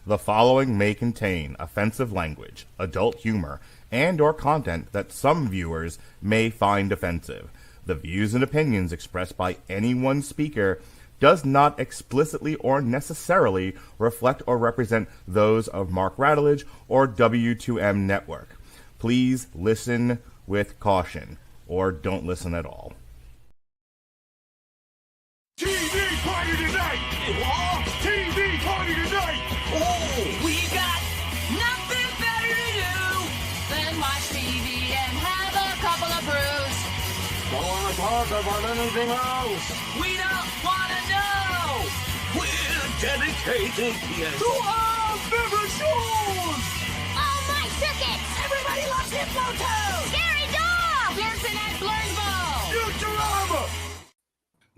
The following may contain offensive language, adult humor, and or content that some viewers may find offensive. The views and opinions expressed by any one speaker does not explicitly or necessarily reflect or represent those of Mark Radulich or W2M Network. Please listen with caution, or don't listen at all. TV party tonight! What? TV party tonight! Oh! We got nothing better to do than watch TV and have a couple of brews. Don't want to talk about anything else! We don't want to know! We're dedicated here To our favorite shows! Oh, my circuit! Everybody loves Hypnotoad! Scary dog! Pearson and Blurnsville! Futurama!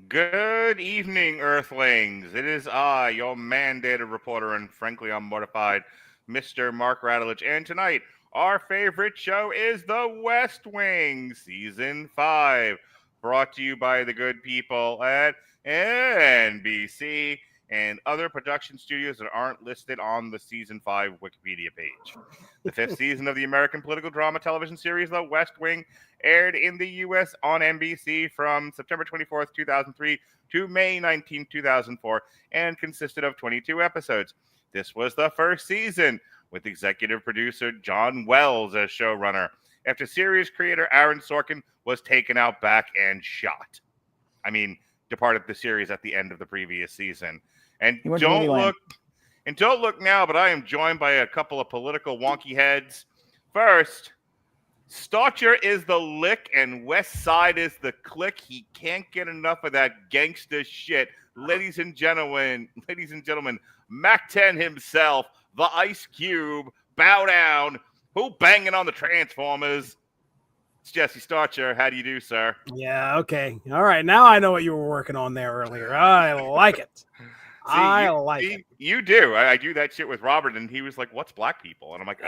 Good evening, Earthlings. It is I, your mandated reporter, and frankly, I'm mortified, Mr. Mark Radulich. And tonight, our favorite show is The West Wing, Season 5, brought to you by the good people at NBC and other production studios that aren't listed on the Season 5 Wikipedia page. The 5th season of the American political drama television series The West Wing aired in the U.S. on NBC from September 24th, 2003 to May 19, 2004, and consisted of 22 episodes. This was the first season, with executive producer John Wells as showrunner, after series creator Aaron Sorkin was taken out back and shot. Departed the series at the end of the previous season. And don't look now, but I am joined by a couple of political wonky heads. First, Stockard is the lick and West Side is the click. He can't get enough of that gangster shit. Ladies and gentlemen, Mac 10 himself, the Ice Cube, bow down, who banging on the Transformers? It's Jesse Stockard. How do you do, sir? Yeah, okay. All right. Now I know what you were working on there earlier. I like it. See, you do. I do that shit with Robert, and he was like, "What's black people?" And I'm like,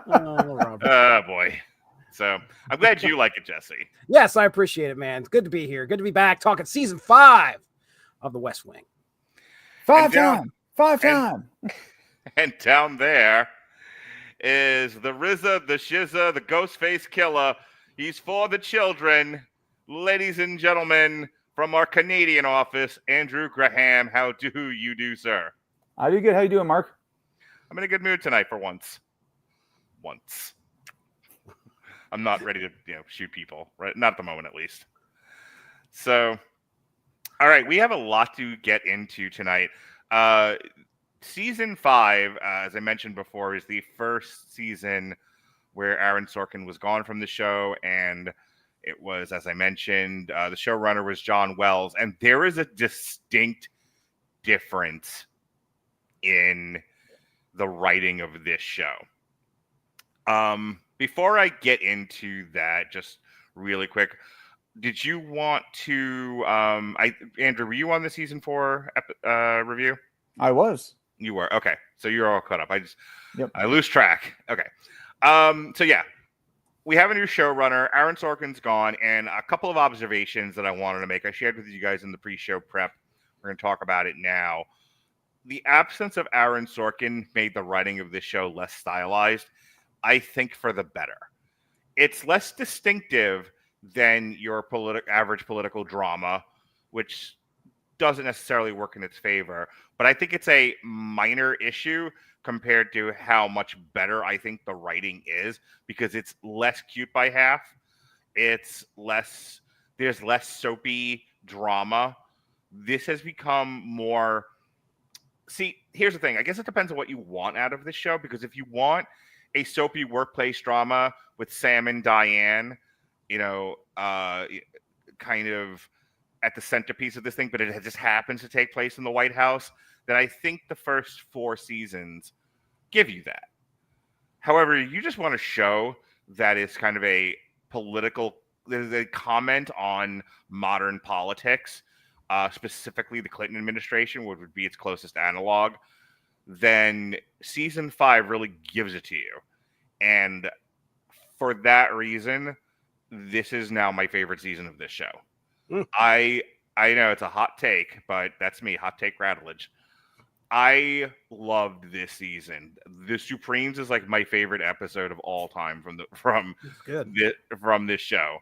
"Oh, Robert. Oh boy." So I'm glad you like it, Jesse. Yes, I appreciate it, man. It's good to be here. Good to be back talking season 5 of The West Wing. Five time. And down there is the RZA, the Shizza, the Ghostface Killer. He's for the children. Ladies and gentlemen, from our Canadian office, Andrew Graham. How do you do, sir? I do good. How you doing, Mark? I'm in a good mood tonight for once. I'm not ready to, shoot people, right? Not at the moment, at least. So, all right, we have a lot to get into tonight. Season 5, as I mentioned before, is the first season where Aaron Sorkin was gone from the show, and it was, as I mentioned, the showrunner was John Wells, and there is a distinct difference in the writing of this show. Before I get into that, just really quick, did you want to, Andrew, were you on the season 4 review? I was. You were. Okay. So you're all caught up. Yep. I lose track. Okay. So yeah, we have a new showrunner. Aaron Sorkin's gone, and a couple of observations that I wanted to make. I shared with you guys in the pre-show prep. We're going to talk about it now. The absence of Aaron Sorkin made the writing of this show less stylized, I think, for the better. It's less distinctive than your average political drama, which doesn't necessarily work in its favor. But I think it's a minor issue compared to how much better I think the writing is, because it's less cute by half. There's less soapy drama. This has become more. See, here's the thing. I guess it depends on what you want out of this show, because if you want a soapy workplace drama with Sam and Diane, kind of at the centerpiece of this thing, but it just happens to take place in the White House, then I think the first 4 seasons give you that. However, you just want a show that is kind of a comment on modern politics, specifically the Clinton administration, which would be its closest analog, then season 5 really gives it to you. And for that reason, this is now my favorite season of this show. I know it's a hot take, but that's me, hot take Radulich. I loved this season. The Supremes is like my favorite episode of all time from Good. this show.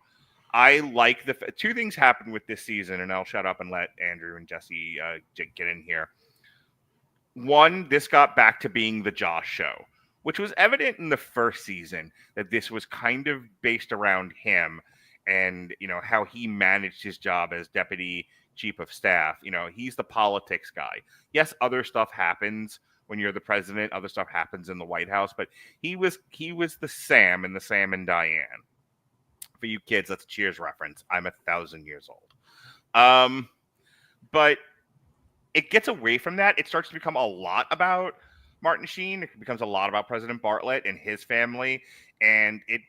I like two things happened with this season, and I'll shut up and let Andrew and Jesse get in here. One, this got back to being the Josh show, which was evident in the first season that this was kind of based around him and, how he managed his job as deputy chief of staff. He's the politics guy. Yes, other stuff happens when you're the president. Other stuff happens in the White House, but he was the Sam in the Sam and Diane. For you kids, that's a Cheers reference. I'm 1,000 years old. But it gets away from that. It starts to become a lot about Martin Sheen. It becomes a lot about President Bartlet and his family. And it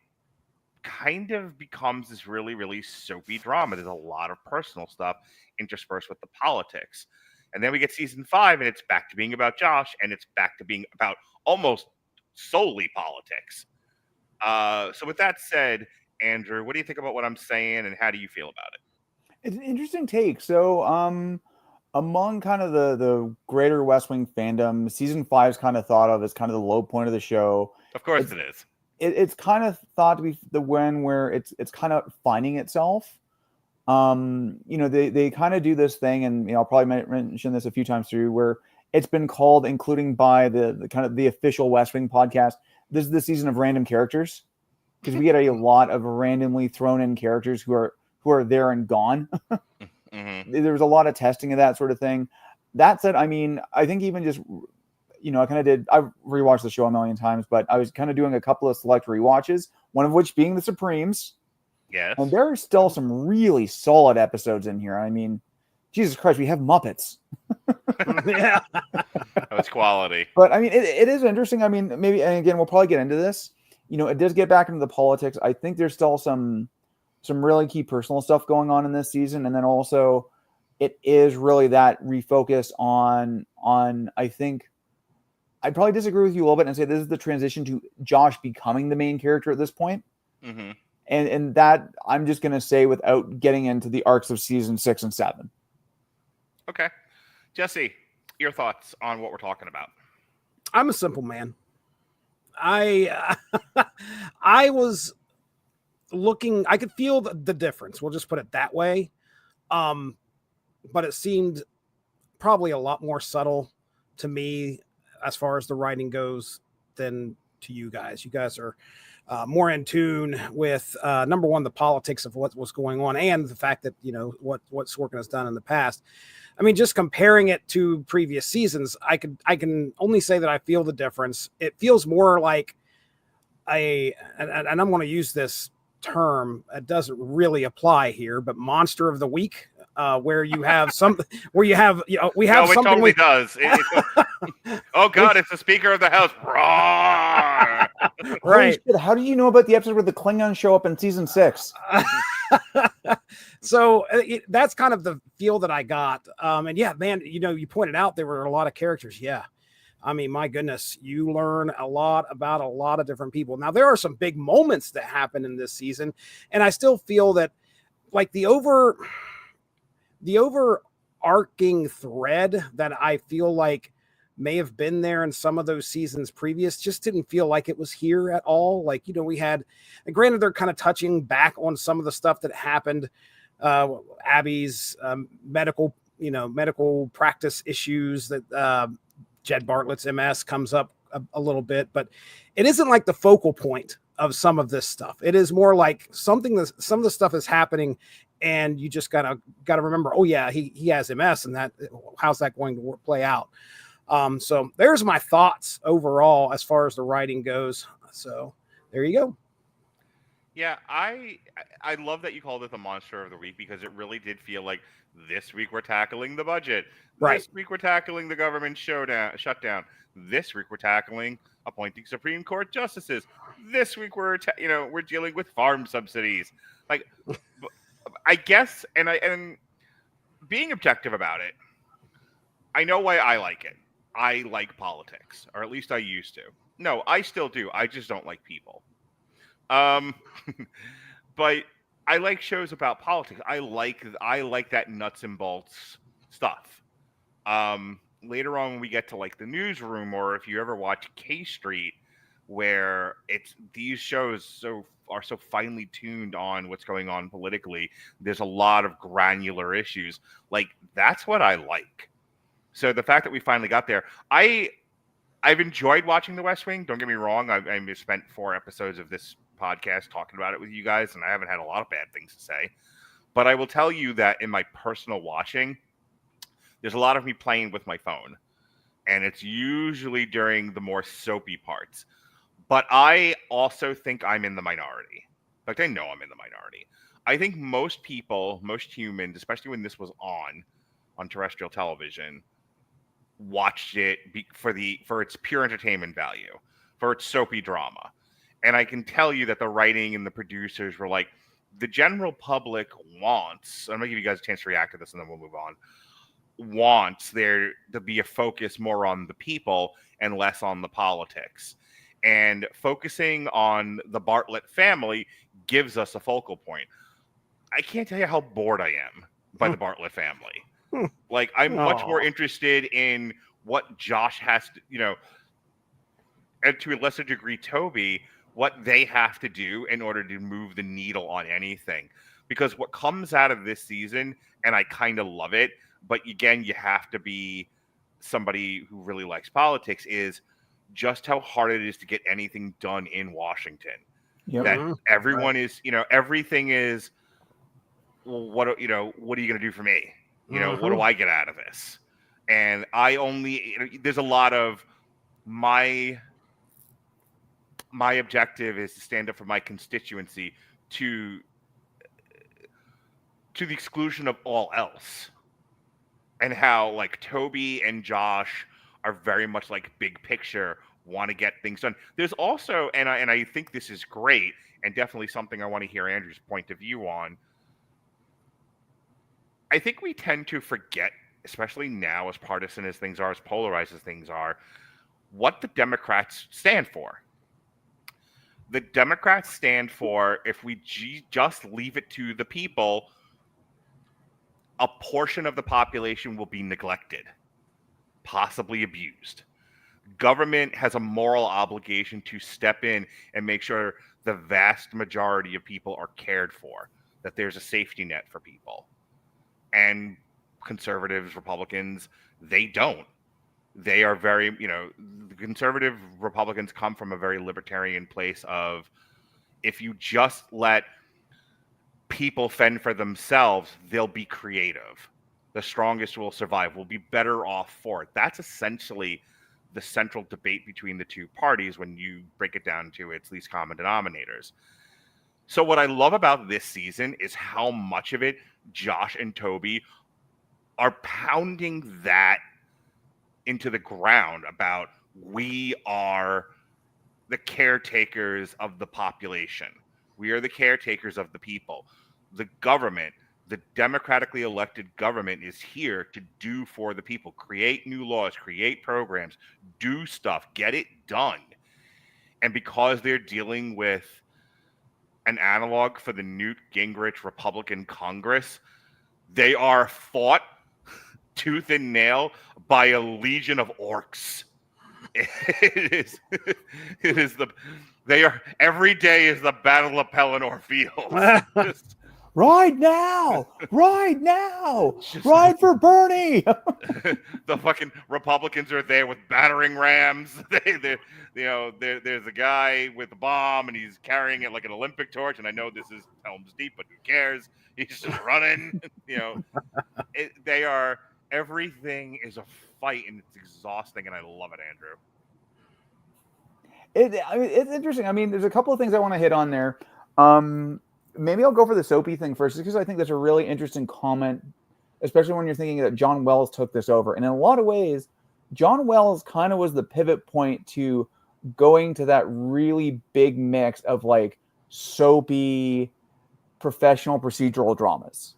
kind of becomes this really, really soapy drama. There's a lot of personal stuff interspersed with the politics. And then we get season 5, and it's back to being about Josh, and it's back to being about almost solely politics. So with that said, Andrew, what do you think about what I'm saying, and how do you feel about it? It's an interesting take. So, among kind of the greater West Wing fandom, season 5 is kind of thought of as kind of the low point of the show. Of course it is. It's kind of thought to be the one where it's kind of finding itself. They kind of do this thing, and I'll probably mention this a few times through, where it's been called, including by the kind of the official West Wing podcast, this is the season of random characters, because we get a lot of randomly thrown in characters who are there and gone. Mm-hmm. There was a lot of testing of that sort of thing. That said, I think even just, I've rewatched the show a million times, but I was kind of doing a couple of select rewatches, one of which being the Supremes. Yes. And there are still some really solid episodes in here. Jesus Christ, we have Muppets. Yeah. That's quality. But it is interesting. Maybe, and again, we'll probably get into this. It does get back into the politics. I think there's still some really key personal stuff going on in this season. And then also it is really that refocus on I think I'd probably disagree with you a little bit and say this is the transition to Josh becoming the main character at this point. Mm-hmm. And that I'm just going to say without getting into the arcs of season 6 and 7. Okay. Jesse, your thoughts on what we're talking about? I'm a simple man. I was looking, I could feel the difference. We'll just put it that way. But it seemed probably a lot more subtle to me as far as the writing goes than to you guys. You guys are more in tune with number one, the politics of what was going on, and the fact that what Sorkin has done in the past. Just comparing it to previous seasons, I can only say that I feel the difference. It feels more like and I'm going to use this term. It doesn't really apply here, but monster of the week, where you have something, where you have, we have no, it something. Totally does. Oh God, it's the Speaker of the House. Right. Shit, how do you know about the episode where the Klingons show up in season 6? So that's kind of the feel that I got. And yeah, man, you pointed out there were a lot of characters. Yeah. My goodness, you learn a lot about a lot of different people. Now, there are some big moments that happen in this season, and I still feel that like the overarching thread that I feel like may have been there in some of those seasons previous just didn't feel like it was here at all. Like, we had, and granted, they're kind of touching back on some of the stuff that happened, Abby's medical practice issues, that Jed Bartlett's MS comes up a little bit, but it isn't like the focal point of some of this stuff. It is more like some of the stuff is happening, and you just gotta remember, oh yeah, he has MS, and that, how's that going to play out? So there's my thoughts overall as far as the writing goes. So there you go. Yeah, I love that you called it the monster of the week, because it really did feel like this week we're tackling the budget. Right. This week we're tackling the government shutdown. This week we're tackling appointing Supreme Court justices. This week we're dealing with farm subsidies. Like, I guess, and being objective about it, I know why I like it. I like politics, or at least I used to. No, I still do. I just don't like people. But I like shows about politics. I like that nuts and bolts stuff. later on when we get to like the newsroom, or if you ever watch K Street, where it's these shows are so finely tuned on what's going on politically. There's a lot of granular issues. Like that's what I like. So the fact that we finally got there, I've enjoyed watching The West Wing. Don't get me wrong. I've spent 4 episodes of this podcast talking about it with you guys, and I haven't had a lot of bad things to say. But I will tell you that in my personal watching, there's a lot of me playing with my phone, and it's usually during the more soapy parts. But I also think I'm in the minority. Like, I know I'm in the minority. I think most people, most humans, especially when this was on terrestrial television, watched it for its pure entertainment value, for its soapy drama. And I can tell you that the writing and the producers were like, the general public wants, I'm going to give you guys a chance to react to this and then we'll move on, wants there to be a focus more on the people and less on the politics. And focusing on the Bartlet family gives us a focal point. I can't tell you how bored I am by the Bartlet family. Like, I'm much more interested in what Josh has to, and to a lesser degree, Toby, what they have to do in order to move the needle on anything. Because what comes out of this season, and I kind of love it, but again, you have to be somebody who really likes politics, is just how hard it is to get anything done in Washington. Yep. That everyone is, everything is, well, what are you going to do for me? What do I get out of this? And there's a lot of my objective is to stand up for my constituency to the exclusion of all else. And how like Toby and Josh are very much like big picture, want to get things done. There's also, and I think this is great, and definitely something I want to hear Andrew's point of view on. I think we tend to forget, especially now as partisan as things are, as polarized as things are, what the Democrats stand for. The Democrats stand for, if we just leave it to the people, a portion of the population will be neglected, possibly abused. Government has a moral obligation to step in and make sure the vast majority of people are cared for, that there's a safety net for people. And conservatives, Republicans, they don't. They are very, the conservative Republicans come from a very libertarian place of, if you just let people fend for themselves, they'll be creative. The strongest will survive. We'll be better off for it. That's essentially the central debate between the two parties when you break it down to its least common denominators. So what I love about this season is how much of it Josh and Toby are pounding that into the ground about, we are the caretakers of the population. We are the caretakers of the people. The government, the democratically elected government, is here to do for the people, create new laws, create programs, do stuff, get it done. And because they're dealing with an analog for the Newt Gingrich Republican Congress, they are fought tooth and nail by a legion of orcs. Every day is the Battle of Pelennor Fields. Ride now! Ride now! Ride for Bernie! The fucking Republicans are there with battering rams. There's a guy with a bomb, and he's carrying it like an Olympic torch. And I know this is Helm's Deep, but who cares? He's just running. Everything is a fight, and it's exhausting, and I love it, Andrew. It's interesting. I mean, there's a couple of things I want to hit on there. Maybe I'll go for the soapy thing first, because I think that's a really interesting comment, especially when you're thinking that John Wells took this over. And in a lot of ways, John Wells kind of was the pivot point to going to that really big mix of like soapy professional procedural dramas.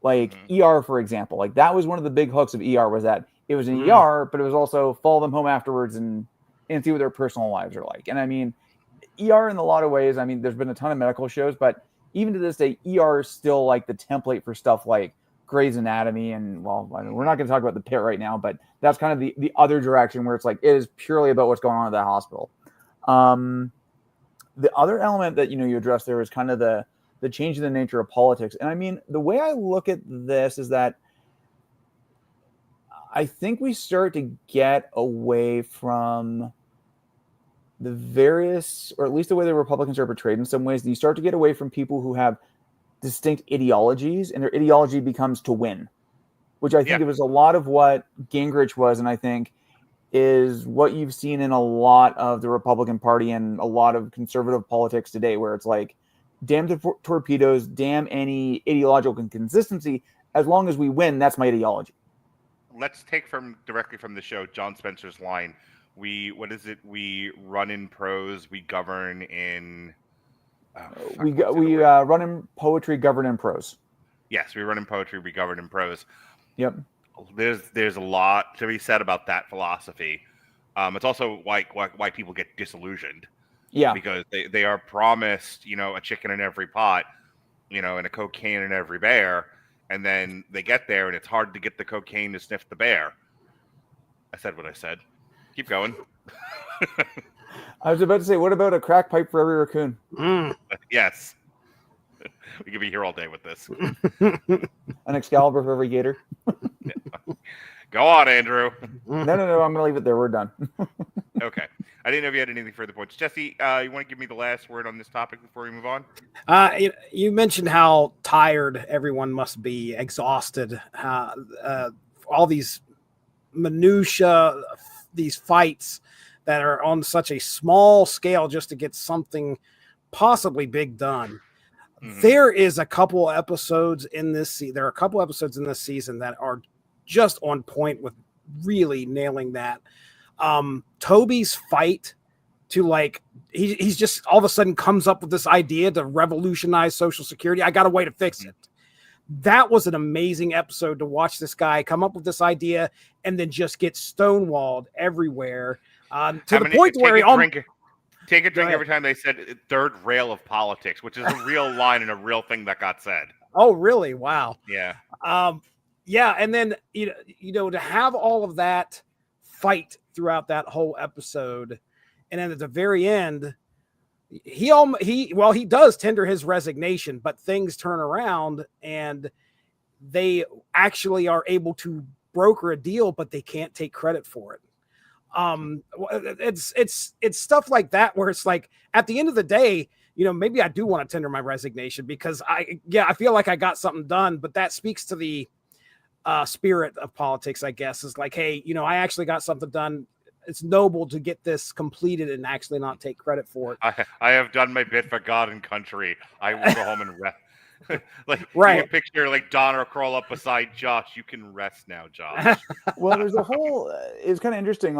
Like ER, for example, like that was one of the big hooks of ER, was that it was an ER, but it was also follow them home afterwards and see what their personal lives are like. And I mean, ER in a lot of ways, I mean, there's been a ton of medical shows, but even to this day, ER is still like the template for stuff like Grey's Anatomy, and well, I mean, we're not going to talk about the pit right now, but that's kind of the other direction where it's like it is purely about what's going on at that hospital. The other element that you addressed there is kind of the change in the nature of politics. And I mean, the way I look at this is that I think we start to get away from the various, or at least the way the Republicans are portrayed in some ways. You start to get away from people who have distinct ideologies, and their ideology becomes to win, which I think it was a lot of what Gingrich was, and I think is what you've seen in a lot of the Republican Party and a lot of conservative politics today, where it's like, damn the torpedoes, damn any ideological inconsistency. As long as we win, that's my ideology. Let's take directly from the show John Spencer's line. We run in prose, we govern in. We run in poetry, govern in prose. Yes, we run in poetry, we govern in prose. Yep. There's a lot to be said about that philosophy. It's also why people get disillusioned. Yeah. Because they are promised, a chicken in every pot, and a cocaine in every bear, and then they get there and it's hard to get the cocaine to sniff the bear. I said what I said. Keep going. I was about to say, what about a crack pipe for every raccoon? Yes. We could be here all day with this. An Excalibur for every gator. Go on, Andrew. No. I'm going to leave it there. We're done. Okay. I didn't know if you had anything further points. Jesse, you want to give me the last word on this topic before we move on? You mentioned how tired everyone must be, exhausted. All these minutia, these fights that are on such a small scale just to get something possibly big done. Mm-hmm. There is a couple episodes in this there are a couple episodes in this season that are just on point with really nailing that. Toby's fight to he's just all of a sudden comes up with this idea to revolutionize Social Security. I got a way to fix it. That was an amazing episode to watch this guy come up with this idea and then just get stonewalled everywhere. To the point where take a drink every time they said third rail of politics, which is a real line and a real thing that got said. Oh, really? Wow. Yeah. Yeah. And then, to have all of that fight throughout that whole episode. And then at the very end, he does tender his resignation, but things turn around and they actually are able to broker a deal, but they can't take credit for it. It's stuff like that where it's like at the end of the day, maybe I do want to tender my resignation because I feel like I got something done, but that speaks to the spirit of politics, I guess, is like, hey, I actually got something done. It's noble to get this completed and actually not take credit for it. I have done my bit for God and country. I will go home and rest. Right. You can picture Donna crawl up beside Josh. You can rest now, Josh. Well, there's a whole. It's kind of interesting.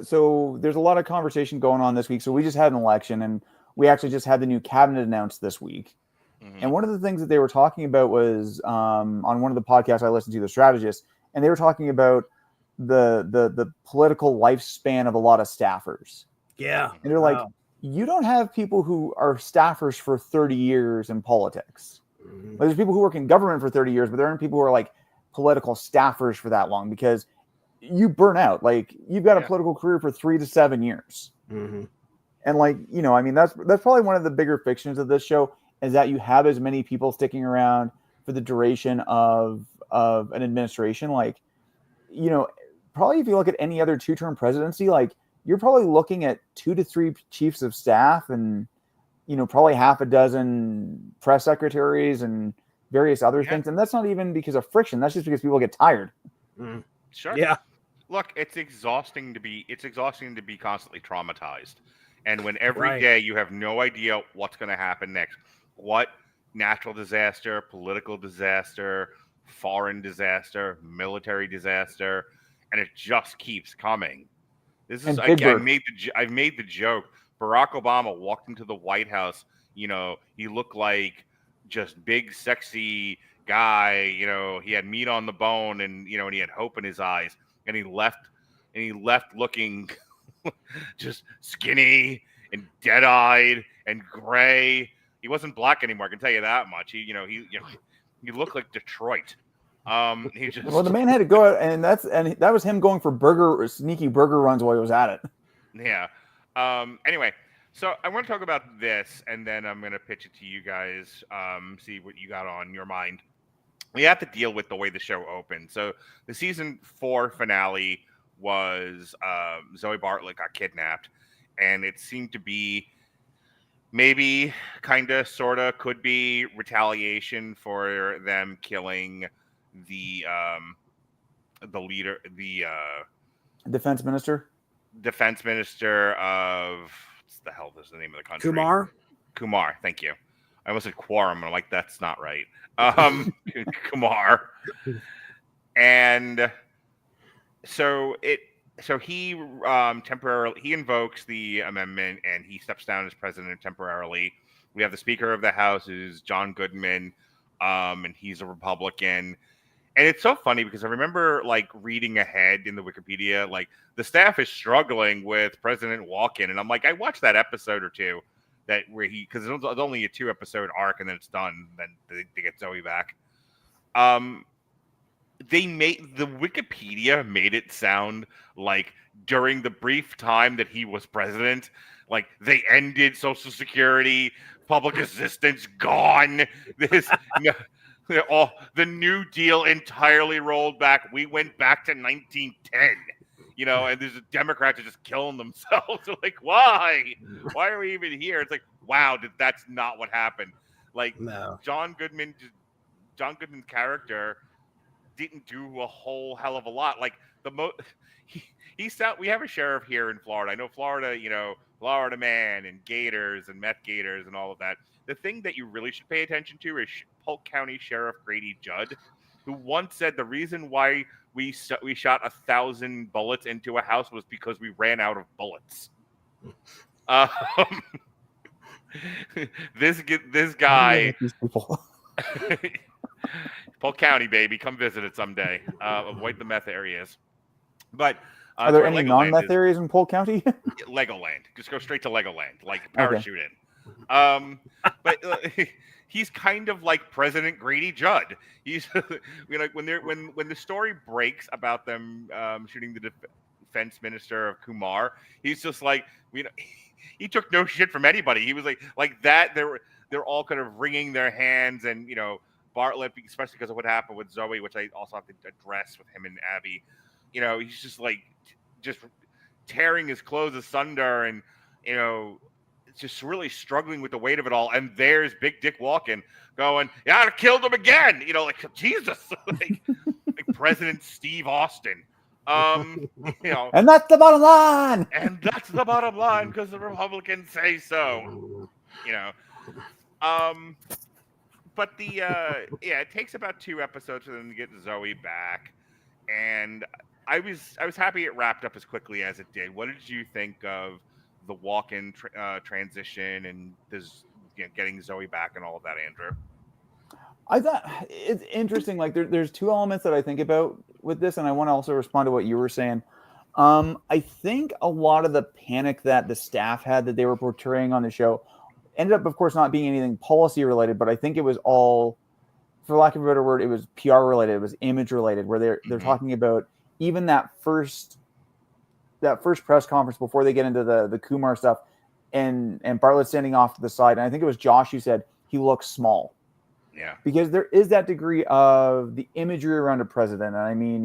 So there's a lot of conversation going on this week. So we just had an election, and we actually just had the new cabinet announced this week. Mm-hmm. And one of the things that they were talking about was on one of the podcasts I listened to, The Strategist, and they were talking about the political lifespan of a lot of staffers. Yeah, and they're like, you don't have people who are staffers for 30 years in politics. Mm-hmm. There's people who work in government for 30 years, but there aren't people who are political staffers for that long because you burn out. You've got a political career for 3 to 7 years. Mm-hmm. And that's probably one of the bigger fictions of this show is that you have as many people sticking around for the duration of an administration. Probably if you look at any other 2-term presidency, you're probably looking at 2 to 3 chiefs of staff and, probably half a dozen press secretaries and various other things. And that's not even because of friction. That's just because people get tired. Mm-hmm. Sure. Yeah. Look, it's exhausting to be constantly traumatized. And when every day you have no idea what's going to happen next, what natural disaster, political disaster, foreign disaster, military disaster, and it just keeps coming. This is I've made the joke. Barack Obama walked into the White House. He looked like just big, sexy guy. He had meat on the bone, and and he had hope in his eyes. And he left looking just skinny and dead-eyed and gray. He wasn't black anymore. I can tell you that much. He looked like Detroit. He just Well, the man had to go out, and that was him going for sneaky burger runs while he was at it. yeah. Anyway, so I want to talk about this, and then I'm going to pitch it to you guys. See what you got on your mind. We have to deal with the way the show opened. So the season 4 finale was Zoey Bartlet got kidnapped, and it seemed to be maybe kind of sort of could be retaliation for them killing the leader, the Defense minister of what's the hell is the name of the country? Kumar, thank you. I almost said quorum. I'm like, that's not right. Kumar. And so he temporarily invokes the amendment and he steps down as president temporarily. We have the Speaker of the House, who's John Goodman, and he's a Republican. And it's so funny because I remember like reading ahead in the Wikipedia, like the staff is struggling with President Walken, and I'm like, I watched that episode or two because it's only a 2-episode arc and then it's done. Then they get Zoe back. The Wikipedia made it sound like during the brief time that he was president, like they ended Social Security, public assistance gone. The New Deal entirely rolled back. We went back to 1910. And there's a Democrats are just killing themselves. Like, why? Why are we even here? It's like, wow, that's not what happened. Like, no. John Goodman's character didn't do a whole hell of a lot. Like we have a sheriff here in Florida. I know Florida, Florida man and gators and meth gators and all of that. The thing that you really should pay attention to is Polk County Sheriff Grady Judd, who once said the reason why we shot 1,000 bullets into a house was because we ran out of bullets. This guy, Polk County, baby, come visit it someday. Avoid the meth areas. But are there any non-meth areas in Polk County? Legoland. Just go straight to Legoland, like parachute in. But he's kind of like President Grady Judd. He's when the story breaks about them shooting the defense minister of Kumar, he's just like he took no shit from anybody. He was like that. They're all kind of wringing their hands, and Bartlett, especially because of what happened with Zoe, which I also have to address with him and Abby. He's just tearing his clothes asunder, and just really struggling with the weight of it all. And there's Big Dick Walken going, "Yeah, I killed him again." Like Jesus, like President Steve Austin. And that's the bottom line. And that's the bottom line because the Republicans say so. But it takes about 2 episodes for them to get Zoe back, and I was happy it wrapped up as quickly as it did. What did you think of the Walken transition and this getting Zoe back and all of that, Andrew? I thought it's interesting. Like there's 2 elements that I think about with this, and I want to also respond to what you were saying. I think a lot of the panic that the staff had that they were portraying on the show ended up, of course, not being anything policy related, but I think it was all, for lack of a better word, it was PR related. It was image related, where they're talking about even that first press conference before they get into the Kumar stuff, and Bartlett standing off to the side. And I think it was Josh who said he looks small. Yeah. Because there is that degree of the imagery around a president. And I mean,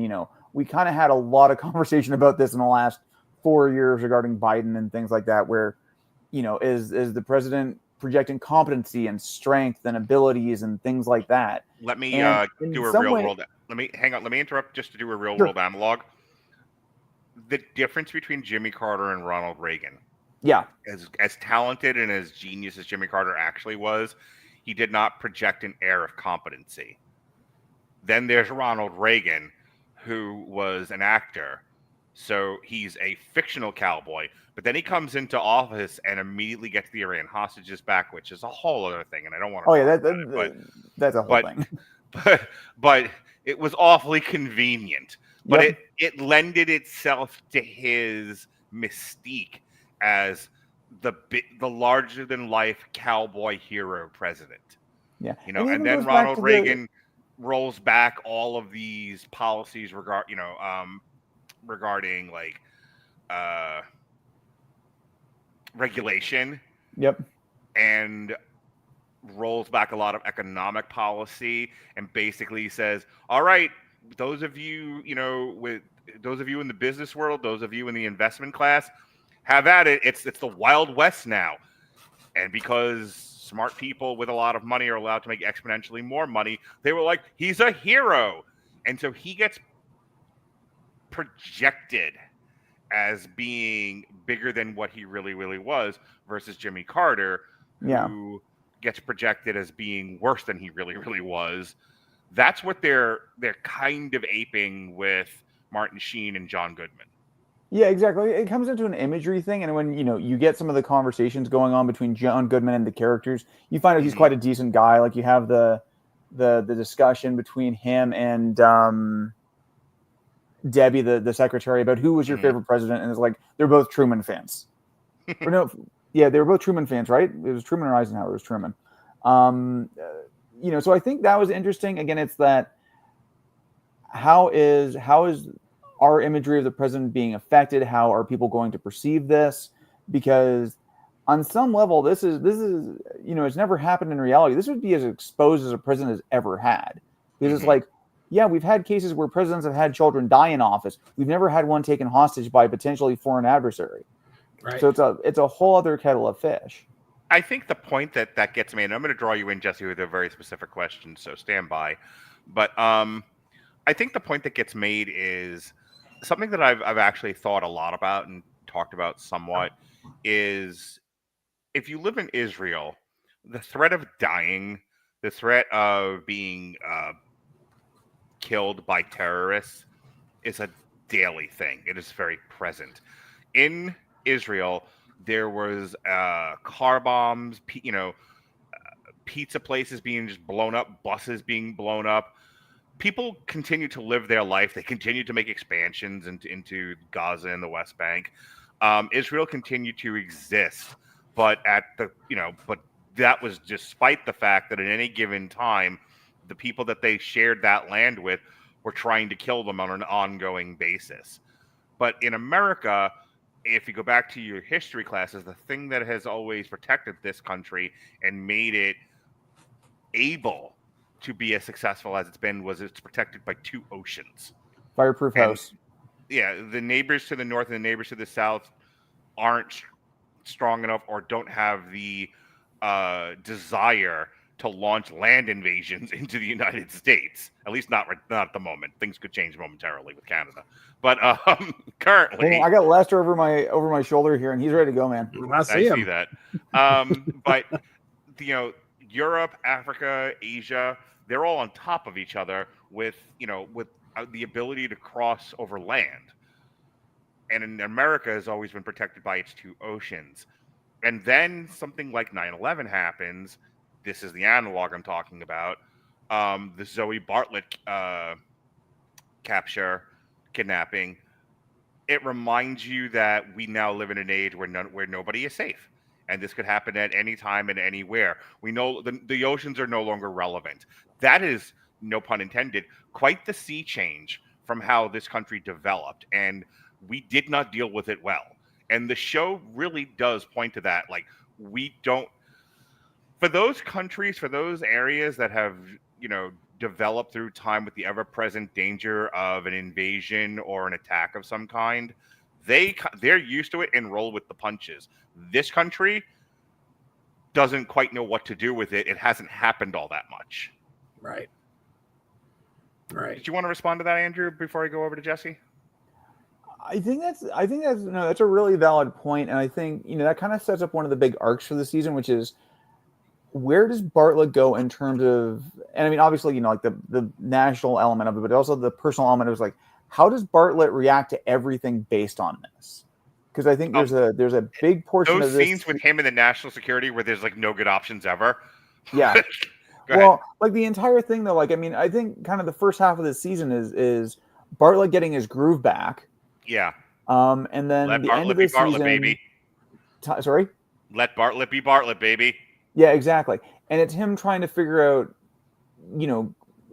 we kind of had a lot of conversation about this in the last 4 years regarding Biden and things like that, where, is the president projecting competency and strength and abilities and things like that. Let me do a real world. Let me interrupt just to do a real world analog. The difference between Jimmy Carter and Ronald Reagan. Yeah. As talented and as genius as Jimmy Carter actually was, he did not project an air of competency. Then there's Ronald Reagan, who was an actor. So he's a fictional cowboy, but then he comes into office and immediately gets the Iran hostages back, which is a whole other thing. And I don't want to. Oh yeah, that's a whole thing. But it was awfully convenient. But it lended itself to his mystique as the larger than life cowboy hero president. Yeah, and then Ronald Reagan rolls back all of these policies regarding like regulation. Yep. And rolls back a lot of economic policy and basically says, all right, those of you, with those of you in the business world, those of you in the investment class, have at it. It's the Wild West now. And because smart people with a lot of money are allowed to make exponentially more money, they were like, he's a hero. And so he gets projected as being bigger than what he really, really was, versus Jimmy Carter, who gets projected as being worse than he really, really was. That's what they're kind of aping with Martin Sheen and John Goodman. Yeah, exactly. It comes into an imagery thing, and when you get some of the conversations going on between John Goodman and the characters, you find out he's quite a decent guy. Like you have the discussion between him and Debbie, the secretary, about who was your favorite president, and it's like they're both Truman fans. Or no, yeah, they were both Truman fans, right? It was Truman or Eisenhower. It was Truman. So I think that was interesting. Again, it's that how is our imagery of the president being affected? How are people going to perceive this? Because on some level, this is it's never happened in reality. This would be as exposed as a president has ever had. Because it's like, yeah, we've had cases where presidents have had children die in office. We've never had one taken hostage by a potentially foreign adversary. Right. So it's a whole other kettle of fish. I think the point that gets made, and I'm going to draw you in, Jesse, with a very specific question, so stand by. But I think the point that gets made is something that I've actually thought a lot about and talked about somewhat is if you live in Israel, the threat of dying, the threat of being killed by terrorists is a daily thing. It is very present. In Israel, there was car bombs, pizza places being just blown up, buses being blown up. People continue to live their life. They continue to make expansions into Gaza and the West Bank. Israel continued to exist, but but that was despite the fact that at any given time, the people that they shared that land with were trying to kill them on an ongoing basis. But in America, if you go back to your history classes, the thing that has always protected this country and made it able to be as successful as it's been was it's protected by two oceans. Fireproof house. Yeah, the neighbors to the north and the neighbors to the south aren't strong enough or don't have the desire to launch land invasions into the United States. At least not at the moment. Things could change momentarily with Canada. But currently, well, I got Lester over my shoulder here, and he's ready to go, man. I see that. But Europe, Africa, Asia, they're all on top of each other with the ability to cross over land. And in America has always been protected by its two oceans. And then something like 9/11 happens. This is the analog I'm talking about. The Zoey Bartlet capture, kidnapping. It reminds you that we now live in an age where nobody is safe. And this could happen at any time and anywhere. We know the oceans are no longer relevant. That is, no pun intended, quite the sea change from how this country developed. And we did not deal with it well. And the show really does point to that. Like, we don't, for those countries, for those areas that have, developed through time with the ever-present danger of an invasion or an attack of some kind, they're used to it and roll with the punches. This country doesn't quite know what to do with it. It hasn't happened all that much. Right. Did you want to respond to that, Andrew, before I go over to Jesse? I think that's a really valid point, and I think that kind of sets up one of the big arcs for the season, which is where does Bartlet go in terms of, and I mean obviously like the national element of it, but also the personal element of like how does Bartlet react to everything based on this? Because I think there's a big portion of those this scenes with him in the national security where there's like no good options ever. Yeah. Well, like the entire thing though, like I mean, I think kind of the first half of the season is Bartlet getting his groove back. Yeah. And then let the Bartlet end of be the Bartlet, season, baby. Sorry? Let Bartlet be Bartlet, baby. Yeah, exactly. And it's him trying to figure out,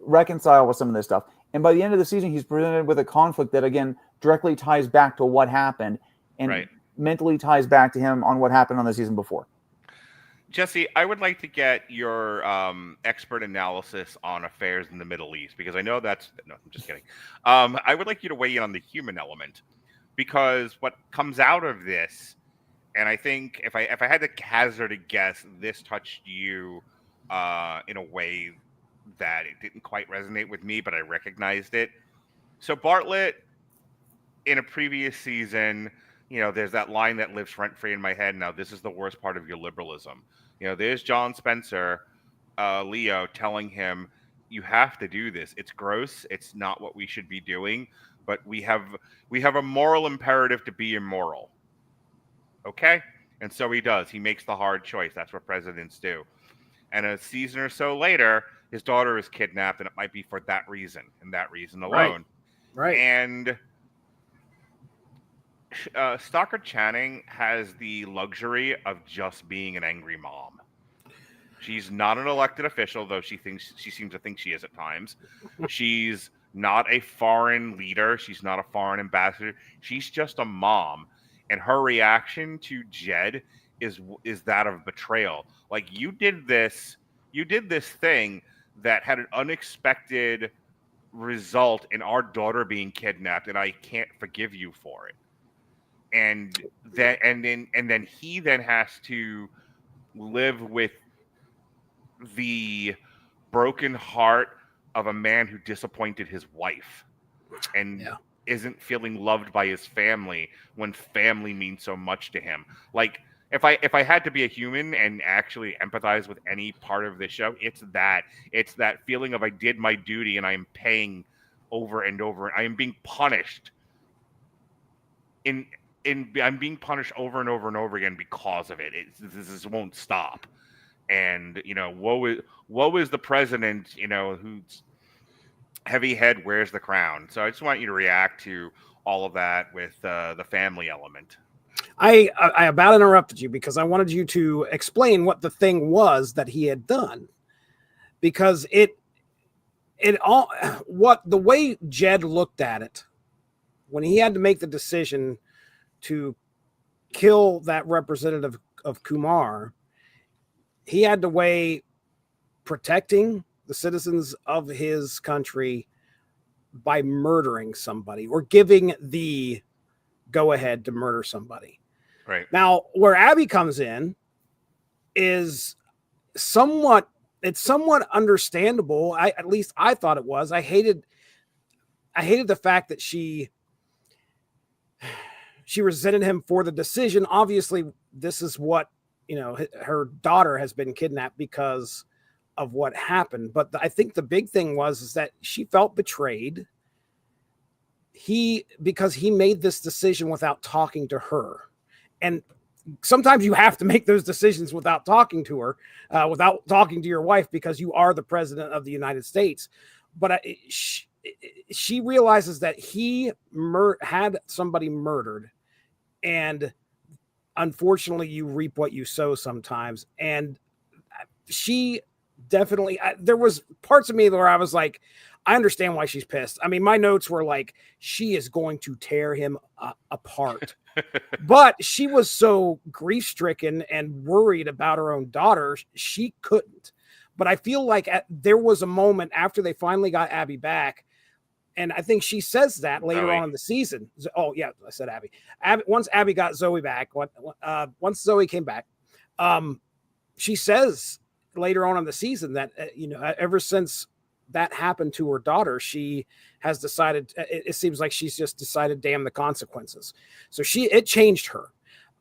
reconcile with some of this stuff. And by the end of the season, he's presented with a conflict that, again, directly ties back to what happened and mentally ties back to him on what happened on the season before. Jesse, I would like to get your expert analysis on affairs in the Middle East, because I know that's... No, I'm just kidding. I would like you to weigh in on the human element, because what comes out of this, and I think if I had to hazard a guess, this touched you in a way that it didn't quite resonate with me, but I recognized it. So Bartlet, in a previous season, there's that line that lives rent-free in my head. Now, this is the worst part of your liberalism. There's John Spencer, Leo, telling him, you have to do this. It's gross. It's not what we should be doing, but we have a moral imperative to be immoral. Okay? And so he does. He makes the hard choice. That's what presidents do. And a season or so later, his daughter is kidnapped, and it might be for that reason and that reason alone. Right. And Stockard Channing has the luxury of just being an angry mom. She's not an elected official, though she seems to think she is at times. She's not a foreign leader. She's not a foreign ambassador. She's just a mom. And her reaction to Jed is that of betrayal. Like, you did this thing that had an unexpected result in our daughter being kidnapped, and I can't forgive you for it. And then he has to live with the broken heart of a man who disappointed his wife and isn't feeling loved by his family when family means so much to him. Like, if I had to be a human and actually empathize with any part of this show, it's that feeling of I did my duty and I am paying over and over. I am being punished I'm being punished over and over and over again because of it. This won't stop. And, woe is the president, whose heavy head wears the crown. So I just want you to react to all of that with the family element. I about interrupted you because I wanted you to explain what the thing was that he had done, because the way Jed looked at it when he had to make the decision to kill that representative of Kumar, he had to weigh protecting the citizens of his country by murdering somebody or giving the go ahead to murder somebody. Right. Now, where Abby comes in is somewhat understandable. At least I thought it was. I hated the fact that she resented him for the decision. Obviously, this is what, her daughter has been kidnapped because of what happened. But I think the big thing is that she felt betrayed. Because he made this decision without talking to her. And sometimes you have to make those decisions without talking to her, without talking to your wife, because you are the president of the United States. But she realizes that he had somebody murdered, and unfortunately you reap what you sow sometimes. And she definitely, there was parts of me where I was like, I understand why she's pissed. I mean, my notes were like, she is going to tear him apart. But she was so grief-stricken and worried about her own daughter, she couldn't. But I feel like there was a moment after they finally got Abby back, and I think she says that later on in the season. Oh, yeah, I said Abby. Once Abby got Zoey back, once Zoey came back, she says later on in the season that, ever since that happened to her daughter, she has decided, it seems like she's just decided, damn the consequences. So it changed her.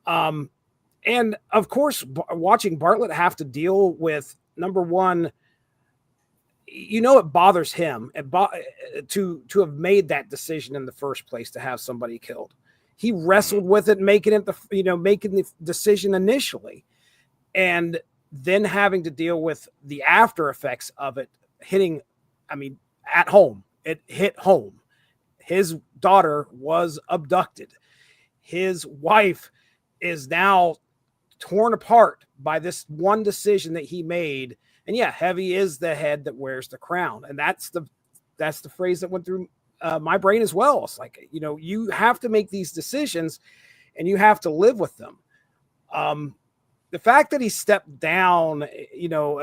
And of course, watching Bartlet have to deal with, number one, it bothers him to have made that decision in the first place to have somebody killed. He wrestled with it, making the decision initially, and then having to deal with the after effects of it hitting. At home, it hit home. His daughter was abducted. His wife is now torn apart by this one decision that he made And yeah, heavy is the head that wears the crown. And that's the phrase that went through my brain as well. It's like, you have to make these decisions and you have to live with them. The fact that he stepped down,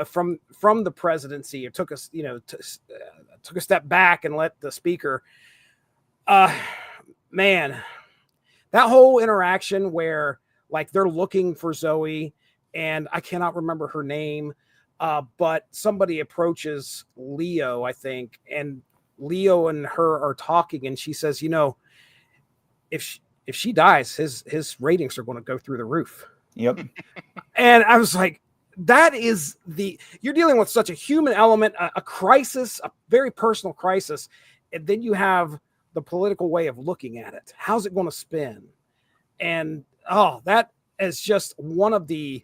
from the presidency, or took a step back and let the speaker, man, that whole interaction where like they're looking for Zoe and I cannot remember her name, but somebody approaches Leo, I think, and Leo and her are talking and she says, if she dies, his ratings are going to go through the roof. Yep. And I was like, you're dealing with such a human element, a crisis, a very personal crisis. And then you have the political way of looking at it. How's it going to spin? And that is just one of the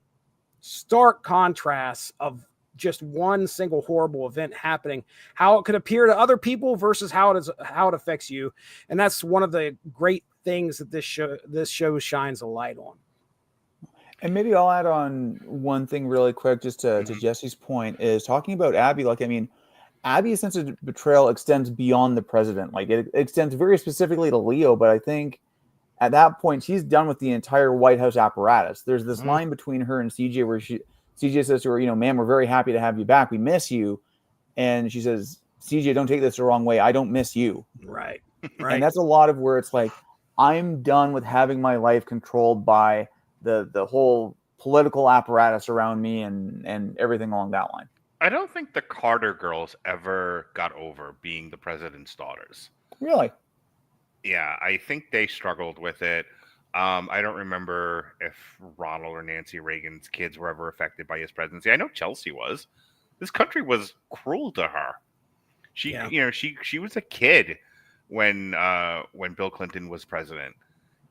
stark contrasts of just one single horrible event happening, how it could appear to other people versus how it affects you. And that's one of the great things that this show shines a light on. And maybe I'll add on one thing really quick, just to Jesse's point, is talking about Abby. Like, I mean, Abby's sense of betrayal extends beyond the president. Like, it extends very specifically to Leo, but I think at that point, she's done with the entire White House apparatus. There's this line between her and CJ where CJ says to her, ma'am, we're very happy to have you back. We miss you. And she says, CJ, don't take this the wrong way. I don't miss you. Right. And that's a lot of where it's like, I'm done with having my life controlled by the whole political apparatus around me and everything along that line. I don't think the Carter girls ever got over being the president's daughters. Really? Yeah, I think they struggled with it. I don't remember if Ronald or Nancy Reagan's kids were ever affected by his presidency. I know Chelsea was. This country was cruel to her. She was a kid when Bill Clinton was president.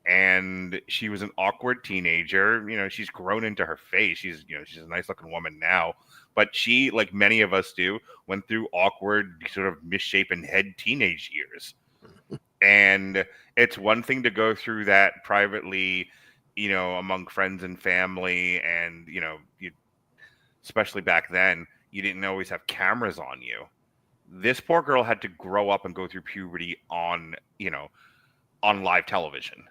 And she was an awkward teenager. She's grown into her face. She's a nice looking woman now. But she, like many of us do, went through awkward, sort of misshapen head teenage years. And it's one thing to go through that privately, among friends and family. And, especially back then, you didn't always have cameras on you. This poor girl had to grow up and go through puberty on live television.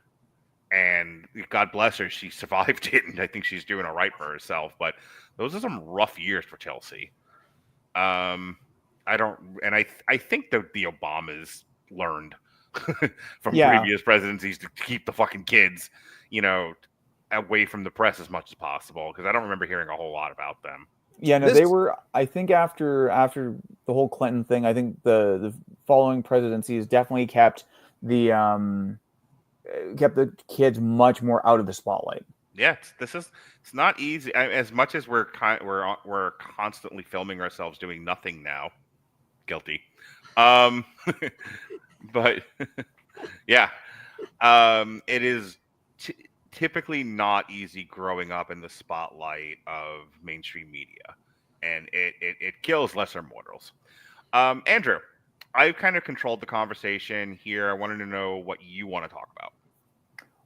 And God bless her, she survived it, and I think she's doing all right for herself. But those are some rough years for Chelsea. I think that the Obamas learned from previous presidencies to keep the fucking kids, away from the press as much as possible. Because I don't remember hearing a whole lot about them. Yeah, no, they were. I think after the whole Clinton thing, I think the following presidencies definitely kept the kids much more out of the spotlight. Yeah, it's not easy. As much as we're constantly filming ourselves doing nothing now, guilty. But yeah, it is typically not easy growing up in the spotlight of mainstream media, and it kills lesser mortals. Andrew, I've kind of controlled the conversation here. I wanted to know what you want to talk about.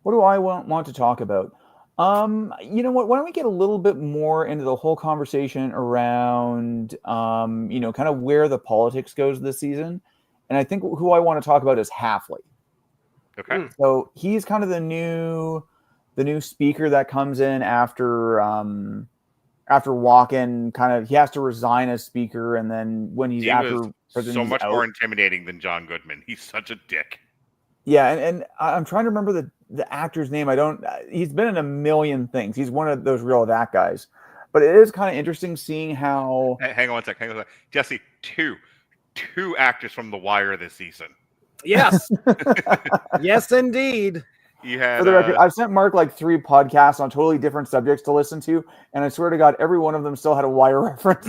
What do I want to talk about? You know what? Why don't we get a little bit more into the whole conversation around, kind of where the politics goes this season? And I think who I want to talk about is Halfley. Okay. So he's kind of the new speaker that comes in after Walken he has to resign as speaker, and then when he was so much more intimidating than John Goodman. He's such a dick. Yeah, and I'm trying to remember the actor's name. He's been in a million things. He's one of those real that guys. But it is kind of interesting seeing how. Hang on one sec. Jesse, two actors from The Wire this season. Yes. Yes, indeed. You had. For the record, I've sent Mark like 3 podcasts on totally different subjects to listen to, and I swear to God, every one of them still had a Wire reference.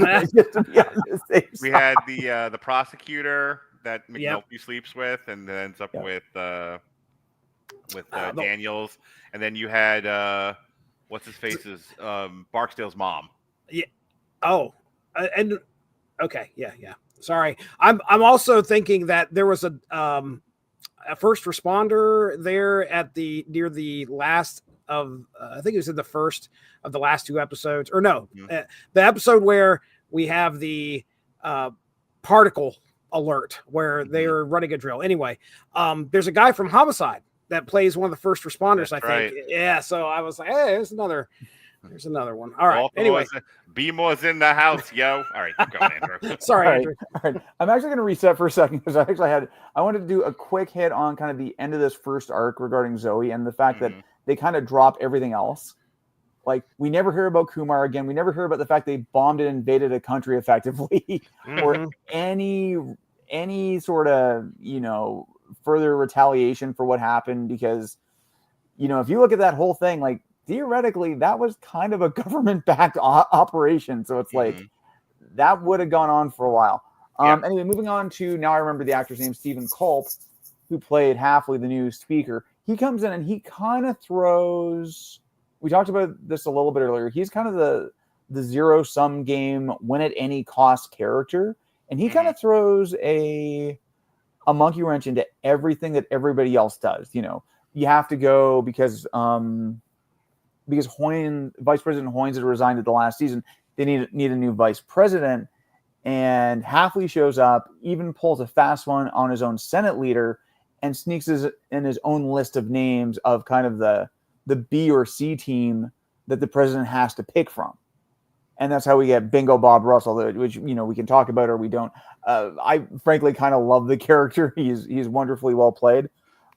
We had the prosecutor that McNulty sleeps with, and then ends up with Daniels, and then you had what's his face's Barksdale's mom. Yeah. Oh, and okay, yeah. Sorry, I'm also thinking that there was a first responder there near the last of I think it was in the first of the last 2 episodes, or no, the episode where We have the particle alert where they're running a drill. Anyway, there's a guy from Homicide that plays one of the first responders. That's I think. right. Yeah. So I was like, hey, there's another one. All right. Anyway, Beamore's in the house, yo. All right, keep going, Andrew. sorry, All right, Andrew. all right. I'm actually going to reset for a second because I wanted to do a quick hit on kind of the end of this first arc regarding Zoe and the fact that they kind of drop everything else. Like, we never hear about Kumar again. We never hear about the fact they bombed and invaded a country effectively or any sort of, further retaliation for what happened. Because, if you look at that whole thing, like, theoretically, that was kind of a government-backed operation. So it's like, that would have gone on for a while. Anyway, moving on to, now I remember the actor's name, Stephen Culp, who played Halfley, the new speaker. He comes in and he kind of throws, we talked about this a little bit earlier, he's kind of the zero-sum game, win at any cost character. And he kind of throws a monkey wrench into everything that everybody else does. You have to go because Vice President Hoynes had resigned at the last season. They need a new vice president. And Halfley shows up, even pulls a fast one on his own Senate leader, and sneaks in his own list of names of kind of the B or C team that the president has to pick from. And that's how we get Bingo Bob Russell, which, we can talk about or we don't. I frankly kind of love the character. He's wonderfully well played.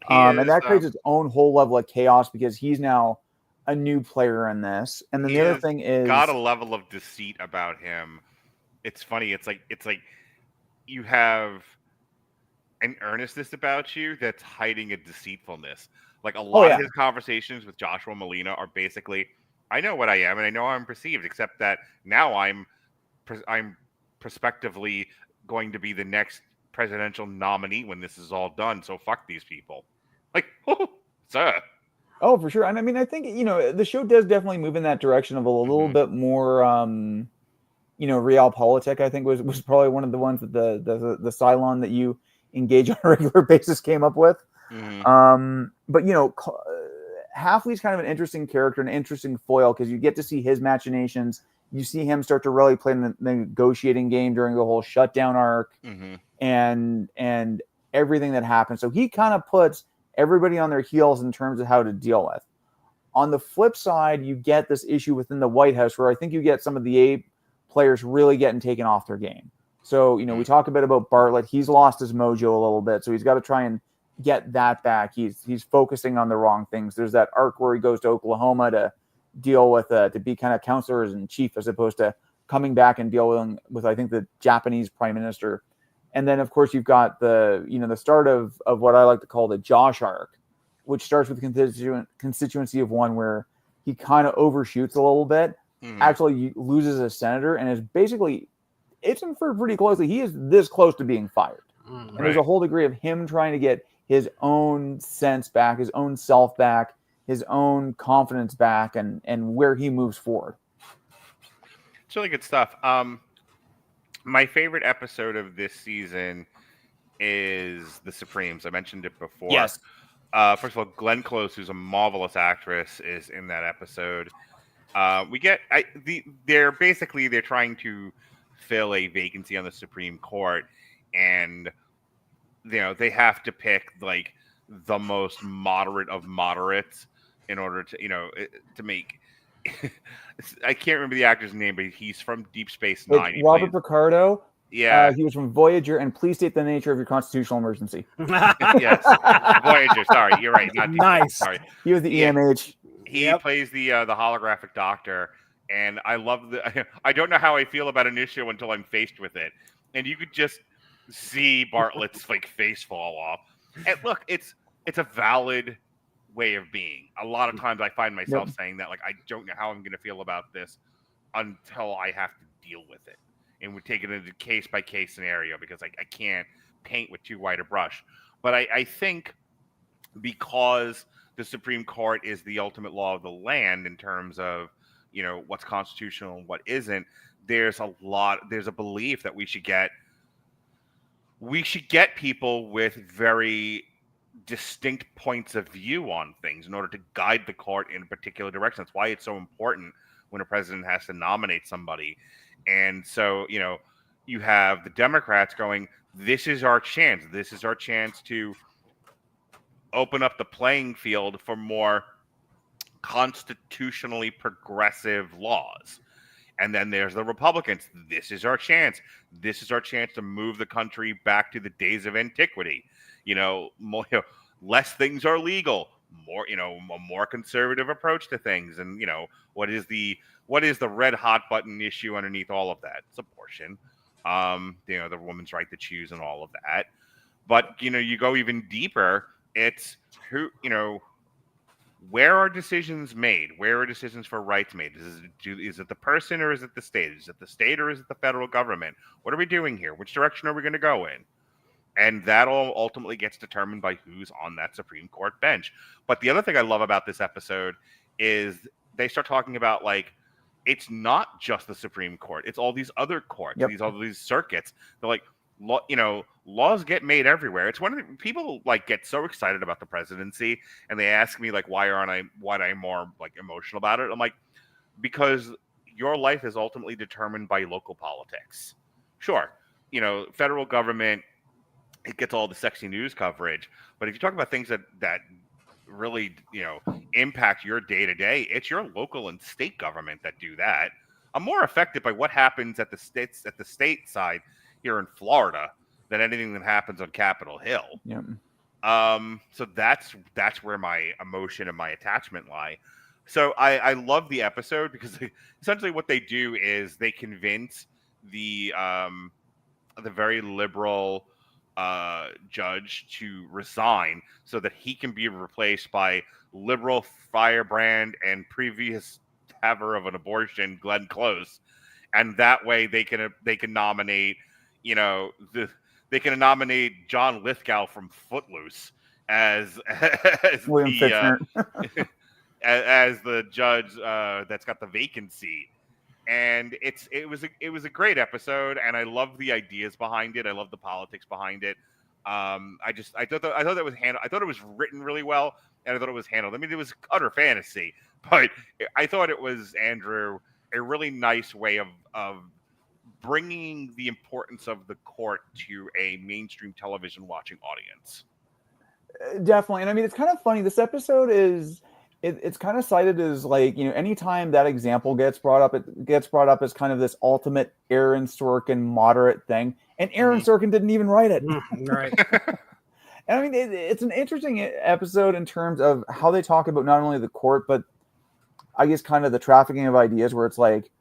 And that creates its own whole level of chaos because he's now a new player in this. And then the other thing is, got a level of deceit about him. It's funny. It's like you have an earnestness about you that's hiding a deceitfulness. Like a lot of his conversations with Joshua Molina are basically, I know what I am and I know I'm perceived, except that now I'm prospectively going to be the next presidential nominee when this is all done. So fuck these people. Like, sir. Oh, for sure. And I mean, I think, the show does definitely move in that direction of a little bit more, realpolitik, I think was probably one of the ones that the Cylon that you engage on a regular basis came up with. But, Halfley's kind of an interesting character, an interesting foil, because you get to see his machinations. You see him start to really play the negotiating game during the whole Shutdown arc and everything that happens. So he kind of puts everybody on their heels in terms of how to deal with. On the flip side, you get this issue within the White House where I think you get some of the A players really getting taken off their game. So, we talk a bit about Bartlett. He's lost his mojo a little bit, so he's got to try and get that back. He's focusing on the wrong things. There's that arc where he goes to Oklahoma to deal with, to be kind of counselors in chief as opposed to coming back and dealing with, I think, the Japanese prime minister. And then, of course, you've got the start of what I like to call the Josh arc, which starts with constituency of one where he kind of overshoots a little bit, actually loses a senator, and is basically, it's inferred pretty closely, he is this close to being fired. And there's a whole degree of him trying to get his own sense back, his own self back, his own confidence back, and where he moves forward. It's really good stuff. My favorite episode of this season is The Supremes. I mentioned it before. Yes. First of all, Glenn Close, who's a marvelous actress, is in that episode. They're trying to fill a vacancy on the Supreme Court, and they have to pick like the most moderate of moderates in order to make. I can't remember the actor's name, but he's from Deep Space Nine. Robert Picardo. Yeah, he was from Voyager. And please state the nature of your constitutional emergency. Yes, Voyager. Sorry, you're right. Not Deep Nice. Space, sorry. He was the EMH. He plays the holographic doctor, and I love I don't know how I feel about an issue until I'm faced with it, and you could just see Bartlett's face fall off. And look, it's a valid way of being. A lot of times I find myself saying that, like, I don't know how I'm going to feel about this until I have to deal with it. And we take it into case by case scenario because I can't paint with too wide a brush. But I think because the Supreme Court is the ultimate law of the land in terms of, what's constitutional and what isn't, there's a belief that we should get people with very distinct points of view on things in order to guide the court in a particular direction. That's why it's so important when a president has to nominate somebody. And so, you have the Democrats going, this is our chance. This is our chance to open up the playing field for more constitutionally progressive laws. And then there's the Republicans. This is our chance. This is our chance to move the country back to the days of antiquity. Less things are legal. More, a more conservative approach to things. And what is the red hot button issue underneath all of that? It's abortion. The woman's right to choose and all of that. But you go even deeper. It's where are decisions made? Where are decisions for rights made? Is it the person or is it the state? Is it the state or is it the federal government? What are we doing here? Which direction are we going to go in? And that all ultimately gets determined by who's on that Supreme Court bench. But the other thing I love about this episode is they start talking about, like, it's not just the Supreme Court. It's all these other courts, these circuits. They're like, laws get made everywhere. It's one of the people get so excited about the presidency, and they ask me why I'm more emotional about it. I'm like, because your life is ultimately determined by local politics. Sure, federal government, it gets all the sexy news coverage, but if you talk about things that really impact your day to day, it's your local and state government that do that. I'm more affected by what happens at the state side here in Florida than anything that happens on Capitol Hill. Yeah. So that's where my emotion and my attachment lie. So I love the episode because essentially what they do is they convince the very liberal judge to resign so that he can be replaced by liberal firebrand and previous haver of an abortion, Glenn Close, and that way they can nominate. They can nominate John Lithgow from Footloose as William Fichtner. as the judge that's got the vacant seat. And it was a great episode, and I love the ideas behind it. I love the politics behind it. I thought it was written really well, and I thought it was handled. I mean, it was utter fantasy, but I thought it was, Andrew, a really nice way of bringing the importance of the court to a mainstream television watching audience. Definitely. And I mean, it's kind of funny. This episode is, it's kind of cited as anytime that example gets brought up, it gets brought up as kind of this ultimate Aaron Sorkin moderate thing. And Aaron Sorkin didn't even write it. Right. And I mean, it's an interesting episode in terms of how they talk about not only the court, but I guess kind of the trafficking of ideas, where it's like,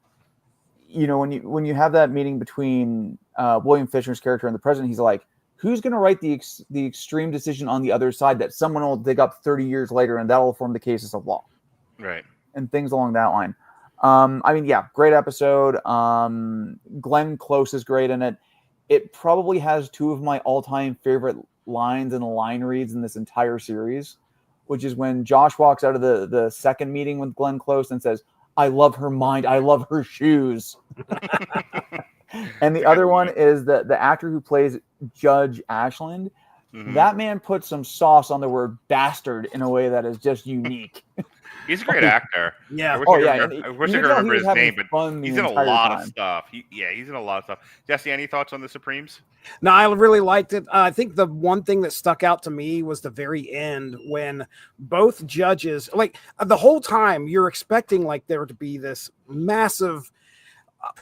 when you have that meeting between William Fichtner's character and the president, he's like, who's going to write the extreme decision on the other side that someone will dig up 30 years later, and that'll form the cases of law, right? And things along that line. I mean, yeah, great episode. Glenn Close is great in it. It probably has two of my all-time favorite lines and line reads in this entire series, which is when Josh walks out of the second meeting with Glenn Close and says, "I love her mind. I love her shoes." And the other one is the actor who plays Judge Ashland. Mm-hmm. That man put some sauce on the word bastard in a way that is just unique. He's a great actor. Yeah. I wish I could remember his name, but he's in a lot of stuff. He's in a lot of stuff. Jesse, any thoughts on the Supremes? No, I really liked it. I think the one thing that stuck out to me was the very end when both judges, the whole time you're expecting there to be this massive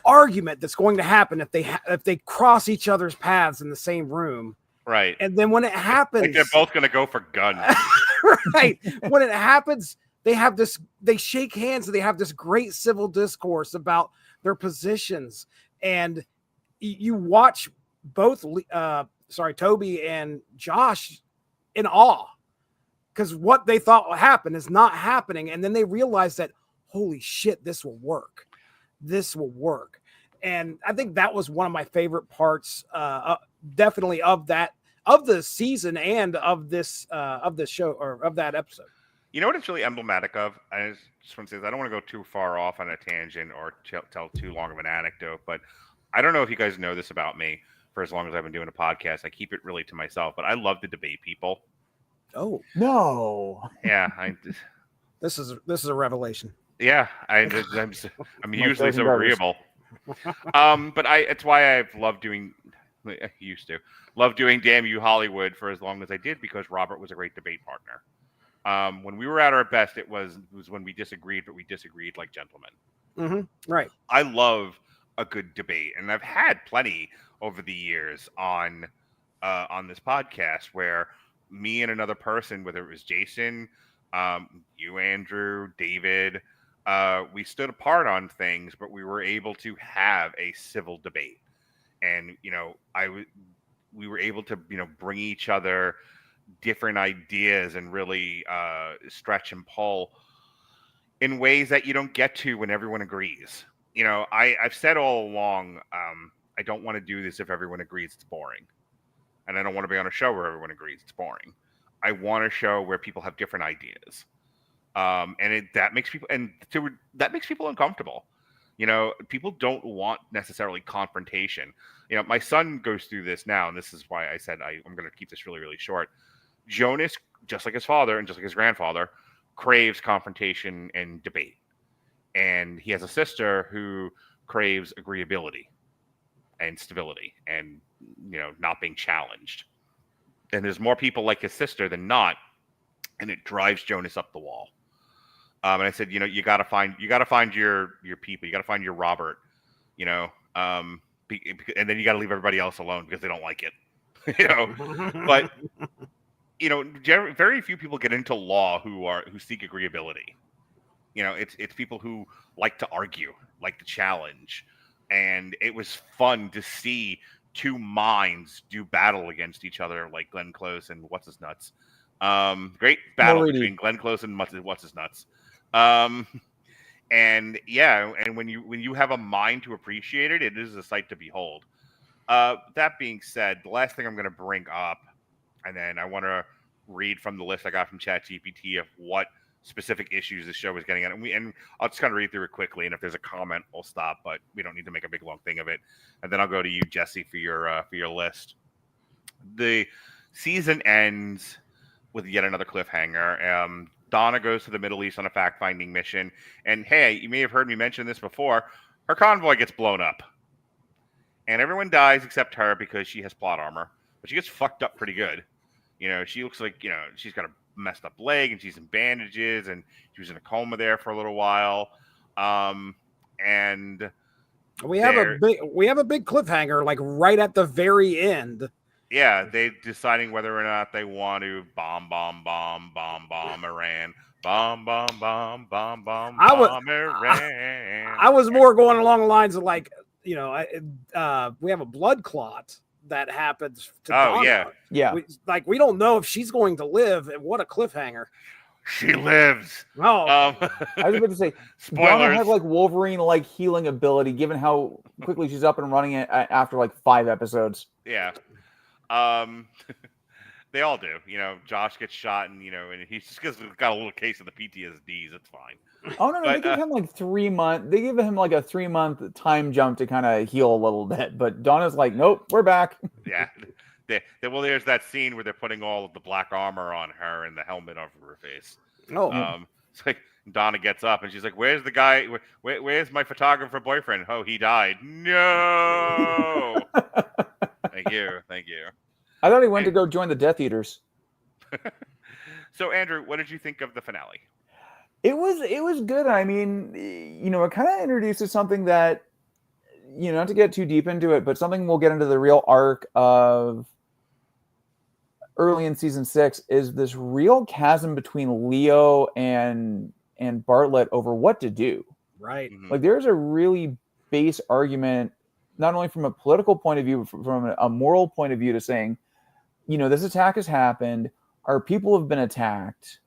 argument that's going to happen if they cross each other's paths in the same room. Right. And then when it happens, they're both going to go for guns. Right. When it happens, they shake hands and they have this great civil discourse about their positions. And you watch both, Toby and Josh in awe, because what they thought would happen is not happening. And then they realize that, holy shit, this will work. This will work. And I think that was one of my favorite parts, definitely of the season and of this show, or of that episode. You know what it's really emblematic of? I just want to say, I don't want to go too far off on a tangent or tell too long of an anecdote, but I don't know if you guys know this about me. For as long as I've been doing a podcast, I keep it really to myself, but I love to debate people. Oh no! Yeah, this is a revelation. Yeah, I'm usually so agreeable. But it's why I've loved doing. I used to love doing Damn You Hollywood for as long as I did, because Robert was a great debate partner. When we were at our best, it was when we disagreed, but we disagreed like gentlemen. Right. I love a good debate, and I've had plenty over the years on this podcast where me and another person, whether it was Jason, you, Andrew, David, we stood apart on things, but we were able to have a civil debate. And, we were able to, bring each other different ideas and really stretch and pull in ways that you don't get to when everyone agrees. I've said all along, I don't want to do this if everyone agrees it's boring. And I don't want to be on a show where everyone agrees it's boring. I want a show where people have different ideas. That makes people uncomfortable. People don't want necessarily confrontation. My son goes through this now, and this is why I said I'm going to keep this really, really short. Jonas, just like his father and just like his grandfather, craves confrontation and debate. And he has a sister who craves agreeability and stability and, not being challenged. And there's more people like his sister than not, and it drives Jonas up the wall. And I said, you got to find your people. You got to find your Robert, and then you got to leave everybody else alone because they don't like it, But very few people get into law who seek agreeability. It's people who like to argue, like to challenge, and it was fun to see two minds do battle against each other, like Glenn Close and What's His Nuts. Great battle between Glenn Close and What's His Nuts. And when you have a mind to appreciate it, it is a sight to behold. That being said, the last thing I'm going to bring up, and then I want to read from the list I got from ChatGPT of what specific issues the show is getting at, and I'll just kind of read through it quickly, and if there's a comment, we'll stop, but we don't need to make a big long thing of it. And then I'll go to you, Jesse, for your list. The season ends with yet another cliffhanger. Donna goes to the Middle East on a fact-finding mission, and hey, you may have heard me mention this before, her convoy gets blown up. And everyone dies except her because she has plot armor, but she gets fucked up pretty good. She looks like, she's got a messed up leg and she's in bandages and she was in a coma there for a little while. And we have a big cliffhanger, like right at the very end. Yeah, they deciding whether or not they want to bomb Iran. Bomb Iran. I was more going along the lines of like, we have a blood clot that happens to Donna. Yeah. We don't know if she's going to live, and what a cliffhanger. She lives. Oh, I was about to say, spoilers. Donna has like Wolverine like healing ability, given how quickly she's up and running it after like 5 episodes. Yeah. They all do. Josh gets shot, and and he's just got a little case of the PTSDs. It's fine. Oh no, they give him like 3 months. They give him like a 3-month time jump to kind of heal a little bit. But Donna's like, nope, we're back. Yeah. There's that scene where they're putting all of the black armor on her and the helmet over her face. Oh. It's like Donna gets up and she's like, "Where's the guy? Where's my photographer boyfriend? Oh, he died. No." Thank you. I thought he went to go join the Death Eaters. So, Andrew, what did you think of the finale? It was good. I mean, it kind of introduces something that, not to get too deep into it, but something we'll get into the real arc of early in season 6 is this real chasm between Leo and Bartlett over what to do. Right. Mm-hmm. Like there's a really base argument, not only from a political point of view, but from a moral point of view, to saying, this attack has happened. Our people have been attacked.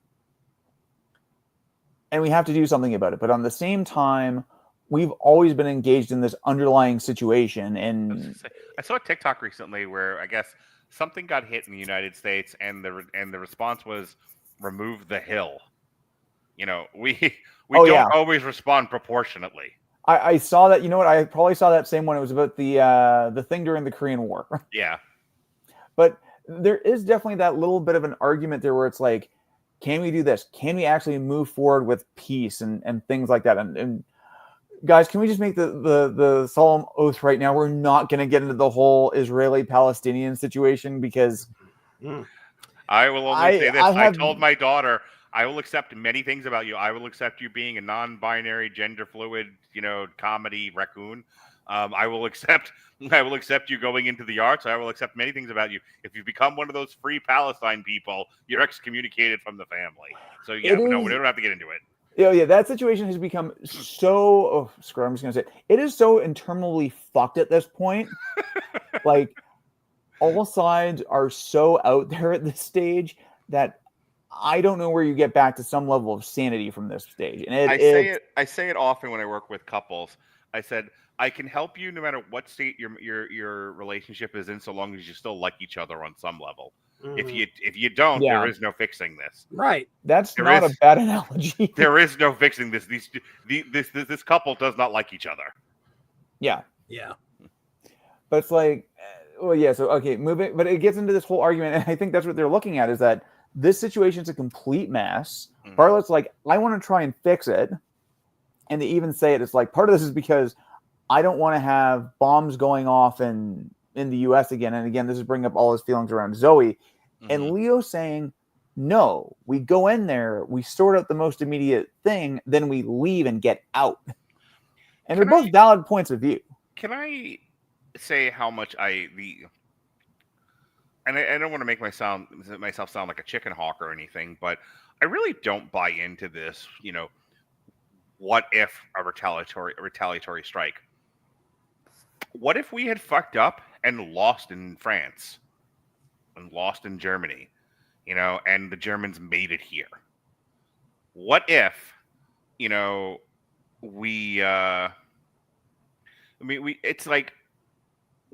And we have to do something about it. But on the same time, we've always been engaged in this underlying situation. And I saw a TikTok recently where I guess something got hit in the United States, and the response was remove the hill. We don't always respond proportionately. I saw that. You know what? I probably saw that same one. It was about the thing during the Korean War. Yeah. But there is definitely that little bit of an argument there where it's like, can we do this? Can we actually move forward with peace and things like that? And Guys, can we just make the solemn oath right now? We're not going to get into the whole Israeli-Palestinian situation because I will only say this. I have, told my daughter, I will accept many things about you. I will accept you being a non-binary, gender fluid, comedy raccoon. I will accept you going into the arts. I will accept many things about you. If you become one of those free Palestine people, you're excommunicated from the family. So we don't have to get into it. Yeah, that situation has become so. Oh, screw! I'm just gonna say it is so internally fucked at this point. Like, all sides are so out there at this stage that I don't know where you get back to some level of sanity from this stage. And I say it often when I work with couples. I said I can help you no matter what state your relationship is in, so long as you still like each other on some level. If you don't, there is no fixing this. Right. That's not a bad analogy. There is no fixing this. This couple does not like each other. Yeah. Yeah. But it's like, well, yeah. So okay, moving. But it gets into this whole argument, and I think that's what they're looking at is that this situation is a complete mess. Bartlet's like, I want to try and fix it, and they even say it. It's like part of this is because I don't want to have bombs going off in the U.S. again. And again, this is bringing up all his feelings around Zoe. And Leo saying, no, we go in there, we sort out the most immediate thing, then we leave and get out. And they're both valid points of view. Can I say how much and I don't want to make myself sound like a chicken hawk or anything, but I really don't buy into this, what if a retaliatory strike? What if we had fucked up and lost in France and lost in Germany, and the Germans made it here? What if, it's like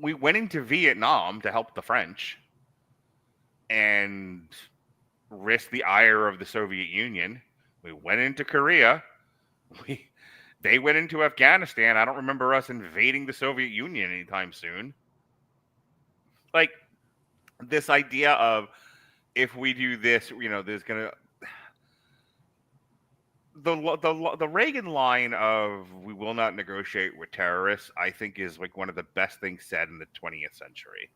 we went into Vietnam to help the French and risked the ire of the Soviet Union. We went into Korea. They went into Afghanistan. I don't remember us invading the Soviet Union anytime soon. Like, this idea of if we do this, there's gonna the Reagan line of we will not negotiate with terrorists, I think is like one of the best things said in the 20th century,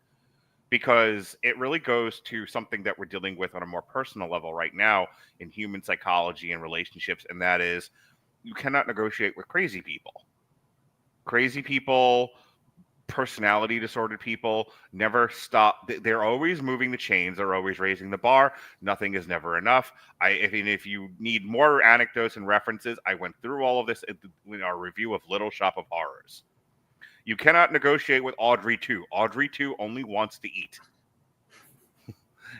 because it really goes to something that we're dealing with on a more personal level right now in human psychology and relationships, and that is you cannot negotiate with crazy people. Crazy people, personality disordered people never stop. They're always moving the chains. They're always raising the bar. Nothing is never enough. If you need more anecdotes and references, I went through all of this in our review of Little Shop of Horrors. You cannot negotiate with Audrey 2. Audrey 2 only wants to eat.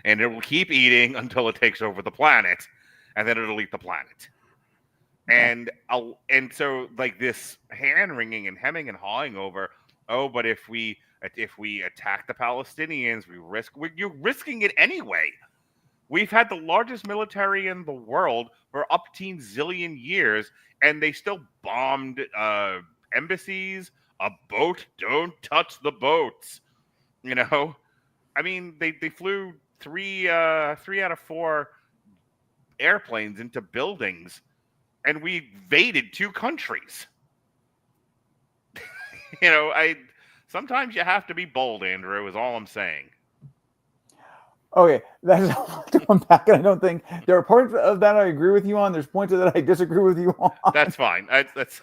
And it will keep eating until it takes over the planet, and then it'll eat the planet. And so like this hand wringing and hemming and hawing over, oh, but if we attack the Palestinians, you're risking it anyway. We've had the largest military in the world for upteen zillion years, and they still bombed embassies. A boat, don't touch the boats. I mean, they flew three out of 4 airplanes into buildings, and we invaded 2 countries. Sometimes you have to be bold, Andrew, is all I'm saying. Okay, that's a lot to unpack, and I don't think there are parts of that I agree with you on. There's points of that I disagree with you on. That's fine.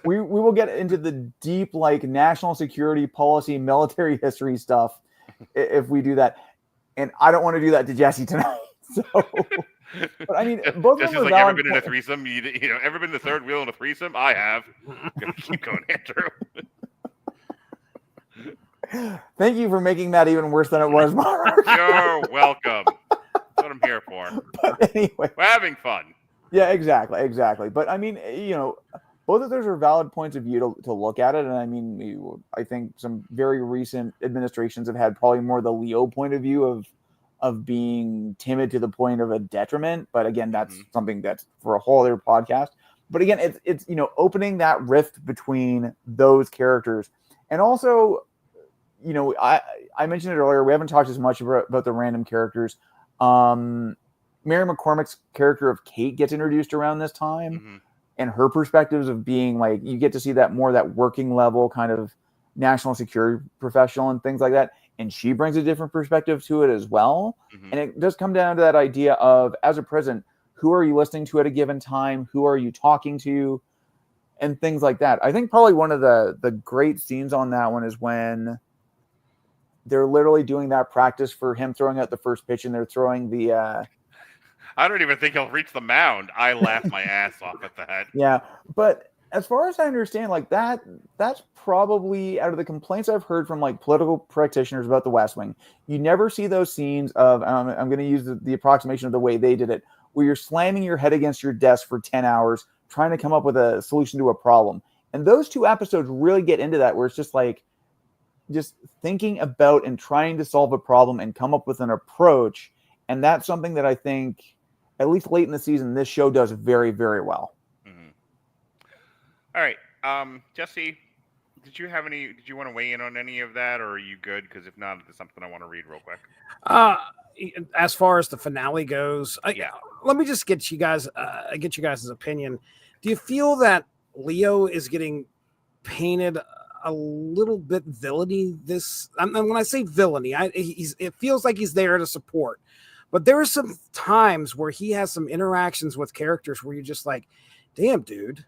We will get into the deep, like, national security policy, military history stuff if we do that. And I don't want to do that to Jesse tonight. So, but I mean, both of them are like, valid ever been in a threesome? Ever been the third wheel in a threesome? I have. I'm gonna keep going, Andrew. Thank you for making that even worse than it was, Mark. You're welcome. That's what I'm here for. But anyway, we're having fun. Yeah, exactly. But I mean, both of those are valid points of view to look at it. And I mean, I think some very recent administrations have had probably more the Leo point of view of being timid to the point of a detriment. But again, that's something that's for a whole other podcast. But again, it's opening that rift between those characters. And also, I mentioned it earlier, we haven't talked as much about the random characters. Mary McCormick's character of Kate gets introduced around this time. and her perspectives of being like, you get to see that more that working level kind of national security professional and things like that. And she brings a different perspective to it as well. Mhm. And it does come down to that idea of, as a president, who are you listening to at a given time? Who are you talking to? And things like that. I think probably one of the great scenes on that one is when they're literally doing that practice for him throwing out the first pitch, and they're throwing the I don't even think he'll reach the mound. I laughed my ass off at that. yeah. But as far as I understand, like that's probably, out of the complaints I've heard from like political practitioners about the West Wing, you never see those scenes of, I'm going to use the approximation of the way they did it, where you're slamming your head against your desk for 10 hours trying to come up with a solution to a problem. And those two episodes really get into that, where it's just like, just thinking about and trying to solve a problem and come up with an approach. And that's something that I think, at least late in the season, this show does very, very well. Mm-hmm. All right. Jesse, did you want to weigh in on any of that, or are you good? Because if not, there's something I want to read real quick. As far as the finale goes, Yeah. Let me just get you guys' opinion. Do you feel that Leo is getting painted a little bit villainy? And when I say villainy, it feels like he's there to support. But there are some times where he has some interactions with characters where you're just like, damn, dude.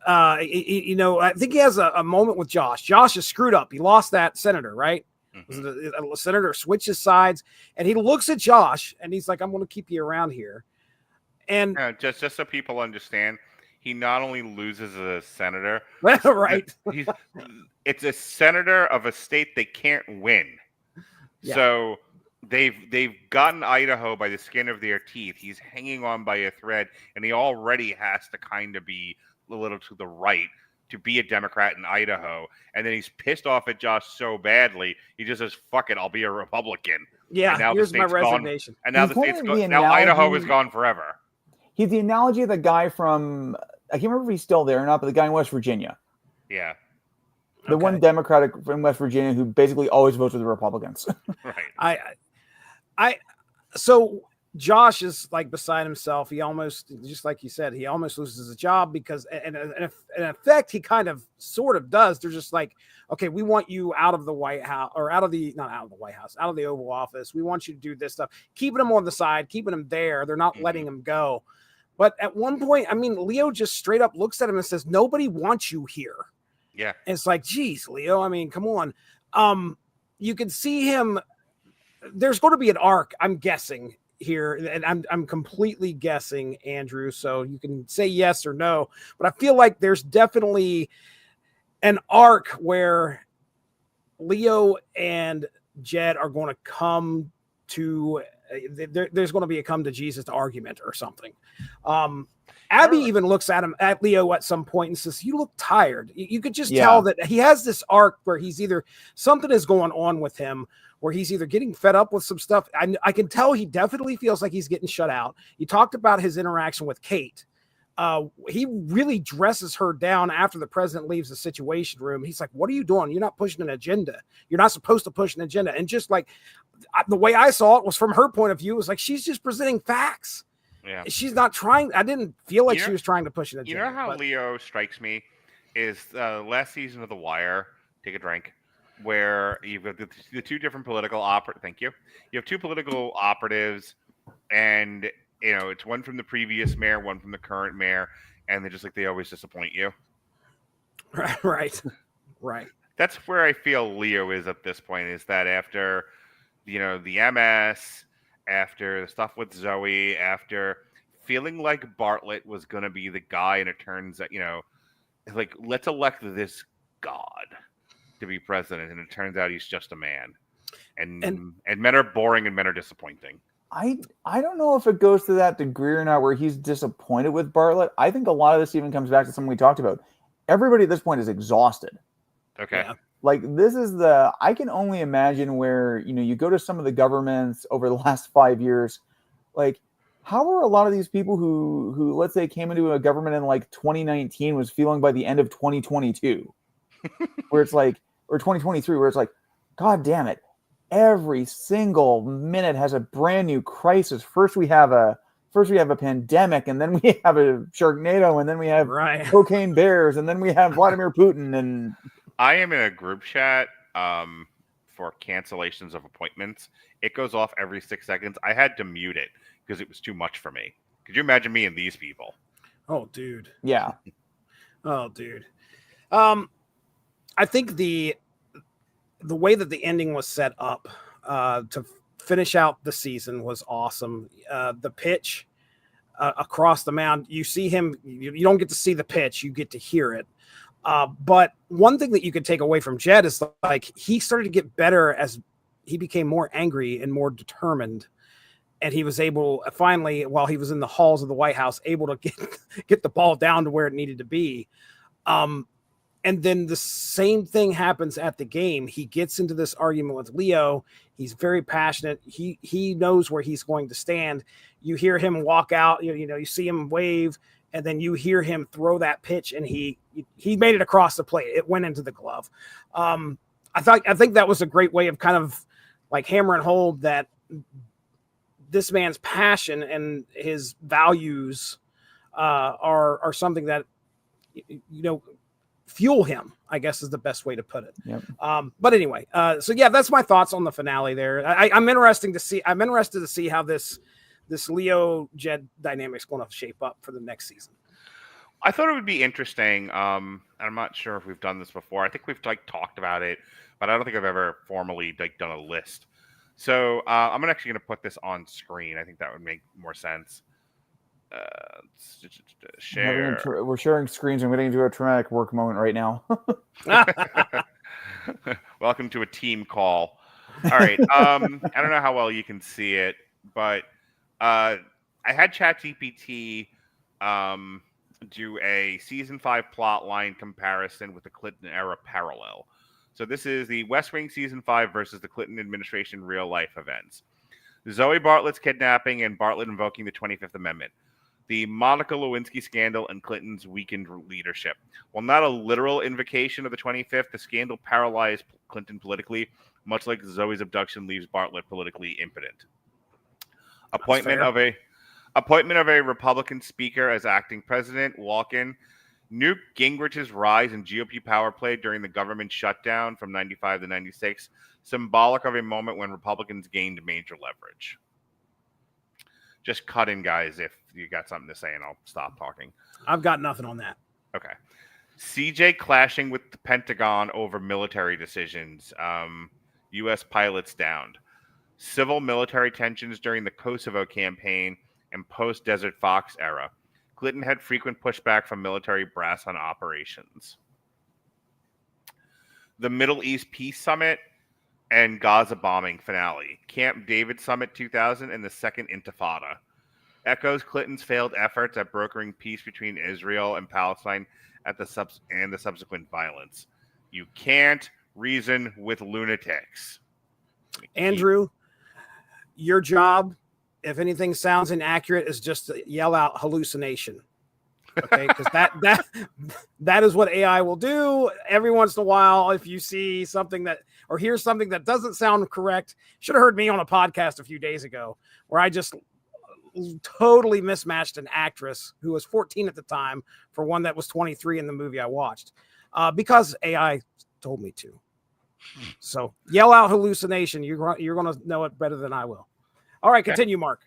I think he has a moment with Josh. Josh is screwed up. He lost that senator, right? Mm-hmm. The senator switches sides, and he looks at Josh, and he's like, I'm going to keep you around here. And just so people understand, he not only loses as a senator, right? It's a senator of a state they can't win. Yeah. So they've gotten Idaho by the skin of their teeth. He's hanging on by a thread, and he already has to kind of be a little to the right to be a Democrat in Idaho. And then he's pissed off at Josh so badly, he just says, "Fuck it, I'll be a Republican." Yeah, and now here's my resignation. Gone, and now the state's gone. Now Idaho is gone forever. He's the analogy of the guy from, I can't remember if he's still there or not, but the guy in West Virginia. Yeah. The one Democratic from West Virginia who basically always votes with the Republicans. Right. So Josh is like beside himself. He almost, just like you said, he almost loses his job because, and in effect, he kind of sort of does. They're just like, okay, we want you out of the White House, or out of the Oval Office. We want you to do this stuff, keeping him on the side, keeping him there. They're not letting him go. But at one point, I mean, Leo just straight up looks at him and says, nobody wants you here. Yeah. And it's like, geez, Leo, I mean, come on. You can see him. There's going to be an arc, I'm guessing here, and I'm completely guessing, Andrew, so you can say yes or no, but I feel like there's definitely an arc where Leo and Jed are going to come to there's going to be a come to Jesus argument or something. Abby even looks at Leo at some point and says, you look tired. You could just tell that he has this arc where he's either, something is going on with him where he's either getting fed up with some stuff. I can tell he definitely feels like he's getting shut out. He talked about his interaction with Kate. He really dresses her down after the president leaves the Situation Room. He's like, what are you doing? You're not pushing an agenda. You're not supposed to push an agenda. And just like the way I saw it was from her point of view, it was like, she's just presenting facts. Yeah. She's not trying. I didn't feel like she was trying to push an agenda. You know how Leo strikes me is last season of The Wire, take a drink, where you've got the two different political Thank you. You have two political operatives, and it's one from the previous mayor, one from the current mayor, and they're just like, they always disappoint you. Right. That's where I feel Leo is at this point, is that after, the MS, after the stuff with Zoe, after feeling like Bartlett was going to be the guy, and it turns out, like, let's elect this god to be president, and it turns out he's just a man. And men are boring and men are disappointing. I don't know if it goes to that degree or not where he's disappointed with Bartlett. I think a lot of this even comes back to something we talked about. Everybody at this point is exhausted. Okay. Yeah. Like, this is I can only imagine where, you go to some of the governments over the last 5 years, like, how are a lot of these people who let's say came into a government in like 2019 was feeling by the end of 2022, where it's like, or 2023, where it's like, God damn it. Every single minute has a brand new crisis. First, we have a first we have a pandemic, and then we have a Sharknado, and then we have Right. cocaine bears, and then we have Vladimir Putin. And I am in a group chat for cancellations of appointments. It goes off every 6 seconds. I had to mute it because it was too much for me. Could you imagine me and these people? Oh, dude. yeah, Oh, dude. I think the way that the ending was set up to finish out the season was awesome. The pitch across the mound, you see him, you don't get to see the pitch, you get to hear it. But one thing that you could take away from Jed is like he started to get better as he became more angry and more determined. And he was able finally, while he was in the halls of the White House, able to get the ball down to where it needed to be. And then the same thing happens at the game. He gets into this argument with Leo. He's very passionate. He knows where he's going to stand. You hear him walk out. You see him wave, and then you hear him throw that pitch, and he made it across the plate. It went into the glove. I think that was a great way of kind of like hammering home that this man's passion and his values are something that fuel him, I guess is the best way to put it. Yep. But anyway, so yeah, that's my thoughts on the finale there. I'm interested to see how this Leo Jed dynamic's going to shape up for the next season. I thought it would be interesting. And I'm not sure if we've done this before. I think we've talked about it, but I don't think I've ever formally done a list. So I'm actually going to put this on screen. I think that would make more sense. Share. we're sharing screens. I'm getting into a traumatic work moment right now. Welcome to a team call. All right. I don't know how well you can see it, but I had ChatGPT do a season 5 plot line comparison with the Clinton era parallel. So this is the West Wing season 5 versus the Clinton administration real life events. Zoey Bartlet's kidnapping and Bartlet invoking the 25th Amendment. The Monica Lewinsky scandal and Clinton's weakened leadership. While not a literal invocation of the 25th, the scandal paralyzed Clinton politically, much like Zoe's abduction leaves Bartlet politically impotent. Appointment of a Republican speaker as acting president, Walken. Newt Gingrich's rise in GOP power play during the government shutdown from 95 to 96, symbolic of a moment when Republicans gained major leverage. Just cut in, guys, if you got something to say, and I'll stop talking. I've got nothing on that. Okay. CJ clashing with the Pentagon over military decisions. U.S. pilots downed. Civil military tensions during the Kosovo campaign and post-Desert Fox era. Clinton had frequent pushback from military brass on operations. The Middle East Peace Summit and Gaza bombing finale. Camp David Summit 2000 and the Second Intifada. Echoes Clinton's failed efforts at brokering peace between Israel and Palestine and the subsequent violence. You can't reason with lunatics. Andrew, your job, if anything sounds inaccurate, is just to yell out hallucination. Okay, because that is what AI will do every once in a while. If you see something that or hear something that doesn't sound correct, should have heard me on a podcast a few days ago where I just totally mismatched an actress who was 14 at the time for one that was 23 in the movie I watched because AI told me to. So yell out hallucination. You're going to know it better than I will. All right, continue, Mark.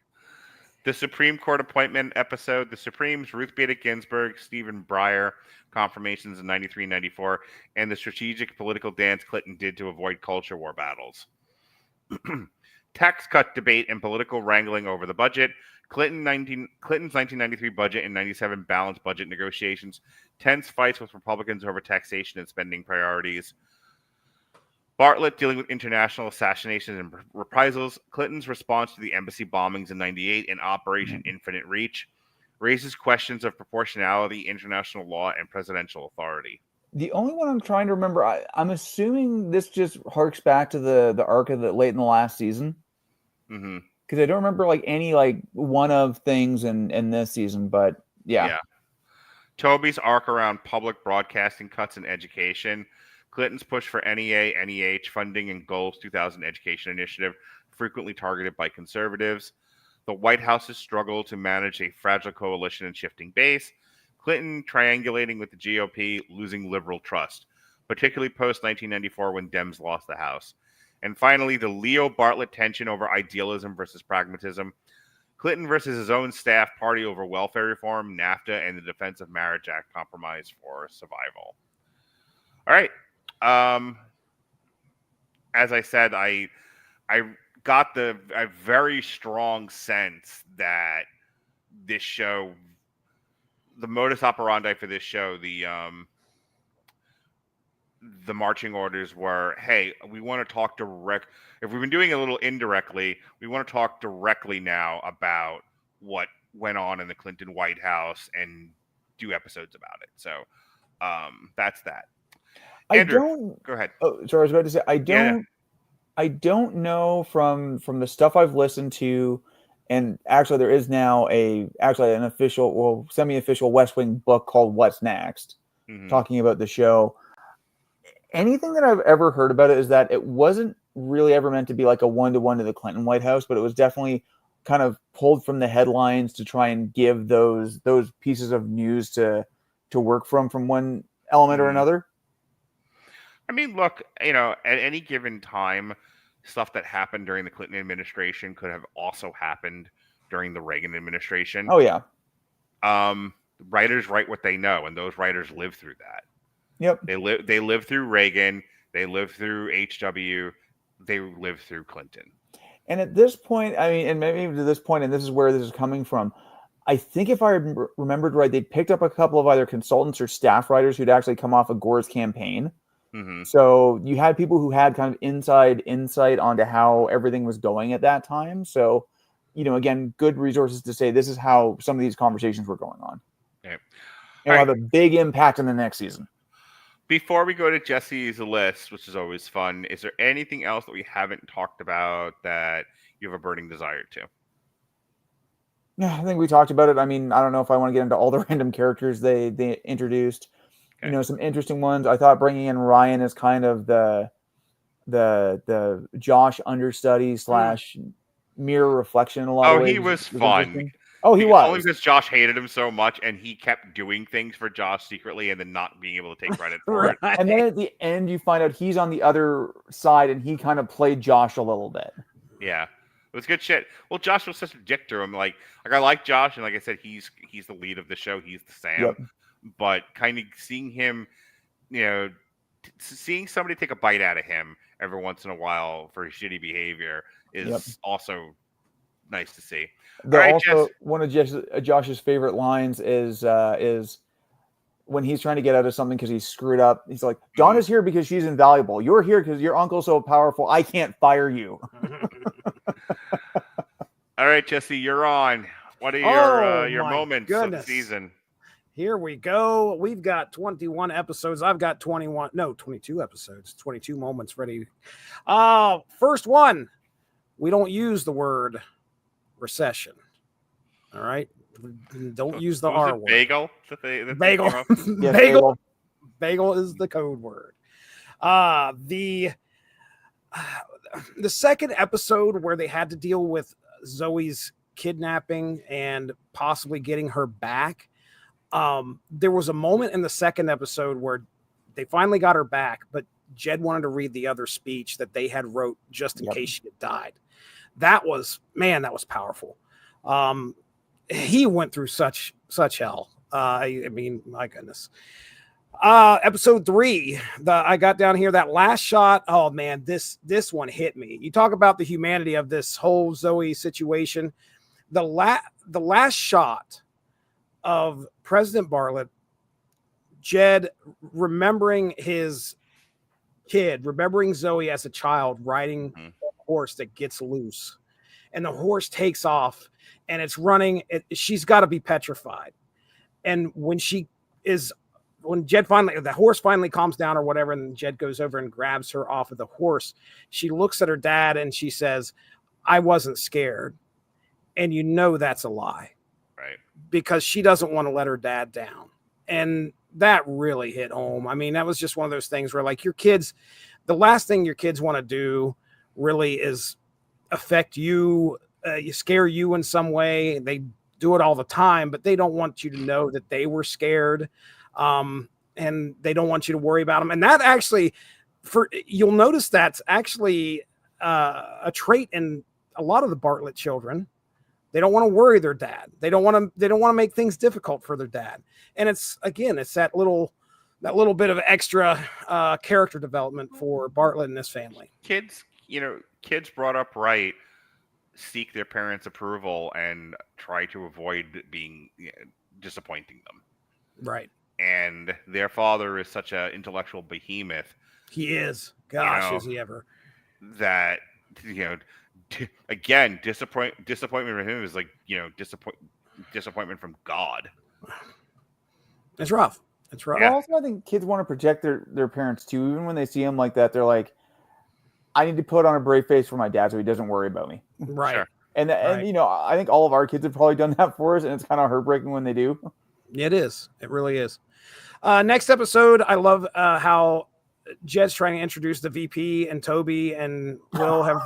The Supreme Court appointment episode, the Supremes, Ruth Bader Ginsburg, Stephen Breyer, confirmations in 93 and 94, and the strategic political dance Clinton did to avoid culture war battles. Tax cut debate and political wrangling over the budget. Clinton's 1993 budget and 97 balanced budget negotiations. Tense fights with Republicans over taxation and spending priorities. Bartlet dealing with international assassinations and reprisals. Clinton's response to the embassy bombings in 98 and Operation Infinite Reach raises questions of proportionality, international law, and presidential authority. The only one I'm trying to remember, I'm assuming this just harks back to the arc of the late in the last season. Mm-hmm. Because I don't remember any one of things in this season, but yeah. Toby's arc around public broadcasting cuts in education. Clinton's push for NEA, NEH funding and Goals 2000 education initiative, frequently targeted by conservatives. the White House's struggle to manage a fragile coalition and shifting base, Clinton triangulating with the GOP, losing liberal trust, particularly post-1994 when Dems lost the House. And finally, the Leo Bartlett tension over idealism versus pragmatism, Clinton versus his own staff party over welfare reform, NAFTA, and the Defense of Marriage Act compromise for survival. All right. As I said, I got a very strong sense that this show, the modus operandi for this show, the marching orders were, hey, we want to talk direct. If we've been doing it a little indirectly, we want to talk directly now about what went on in the Clinton White House and do episodes about it. So that's that. Andrew, go ahead. Oh, sorry, I was about to say I don't know from the stuff I've listened to, and actually there is now an official, well, semi-official West Wing book called What's Next, talking about the show. Anything that I've ever heard about it is that it wasn't really ever meant to be like a one-to-one to the Clinton White House, but it was definitely kind of pulled from the headlines to try and give those pieces of news to work from one element or another. I mean, look, at any given time, stuff that happened during the Clinton administration could have also happened during the Reagan administration. Oh, yeah. Writers write what they know, and those writers live through that. Yep. They live through Reagan. They live through HW. They live through Clinton. And at this point, I mean, and maybe to this point, and this is where this is coming from, I think if I remembered right, they picked up a couple of either consultants or staff writers who'd actually come off of Gore's campaign. Mm-hmm. So you had people who had kind of inside insight onto how everything was going at that time. So, again, good resources to say this is how some of these conversations were going on. Okay. It'll have a big impact in the next season. Before we go to Jesse's list, which is always fun, is there anything else that we haven't talked about that you have a burning desire to? Yeah, I think we talked about it. I mean, I don't know if I want to get into all the random characters they introduced. Okay. Some interesting ones. I thought bringing in Ryan as kind of the Josh understudy / mirror reflection in a lot of ways. Oh, he was fun. Oh, he was. Only because Josh hated him so much, and he kept doing things for Josh secretly and then not being able to take credit for it. And then at the end, you find out he's on the other side, and he kind of played Josh a little bit. Yeah. It was good shit. Well, Josh was such a dick to him. Like I like Josh, and like I said, he's the lead of the show. He's the Sam. Yep. But kind of seeing him, seeing somebody take a bite out of him every once in a while for his shitty behavior is also nice to see. One of Josh's favorite lines is when he's trying to get out of something because he's screwed up. He's like, Donna's here because she's invaluable. You're here because your uncle's so powerful. I can't fire you. All right, Jesse, you're on. What are your moments of the season? Here we go. We've got 21 episodes. I've got 22 episodes, 22 moments ready. First one, we don't use the word recession. All right. Don't use the R word. Bagel? Bagel. Yes, bagel. Bagel is the code word. The second episode where they had to deal with Zoe's kidnapping and possibly getting her back. There was a moment in the second episode where they finally got her back, but Jed wanted to read the other speech that they had wrote just in case she had died. That was powerful. He went through such hell. I mean, my goodness. Episode 3, I got down here, that last shot. Oh man, this one hit me. You talk about the humanity of this whole Zoe situation. The last shot of President Bartlett, Jed remembering his kid, remembering Zoe as a child riding a horse that gets loose, and the horse takes off and it's running. She's got to be petrified. And when Jed finally, the horse finally calms down or whatever, and Jed goes over and grabs her off of the horse, she looks at her dad and she says, I wasn't scared. And that's a lie. Right. Because she doesn't want to let her dad down. And that really hit home. I mean, that was just one of those things where, like, your kids, the last thing your kids want to do really is affect you scare you in some way. They do it all the time, but they don't want you to know that they were scared. And they don't want you to worry about them. And that actually, you'll notice that's actually a trait in a lot of the Bartlett children. They don't want to worry their dad. They don't want to make things difficult for their dad. And it's that little bit of extra character development for Bartlett and this family. Kids brought up right seek their parents' approval and try to avoid being disappointing them. Right. And their father is such an intellectual behemoth. He is. Gosh, is he ever. That, again, disappointment for him is like, disappointment from God. It's rough. It's rough. Well, also, I think kids want to protect their parents too. Even when they see them like that, they're like, I need to put on a brave face for my dad so he doesn't worry about me. Right. Sure. And I think all of our kids have probably done that for us, and it's kind of heartbreaking when they do. It is. It really is. Next episode, I love how Jed's trying to introduce the VP, and Toby and Will have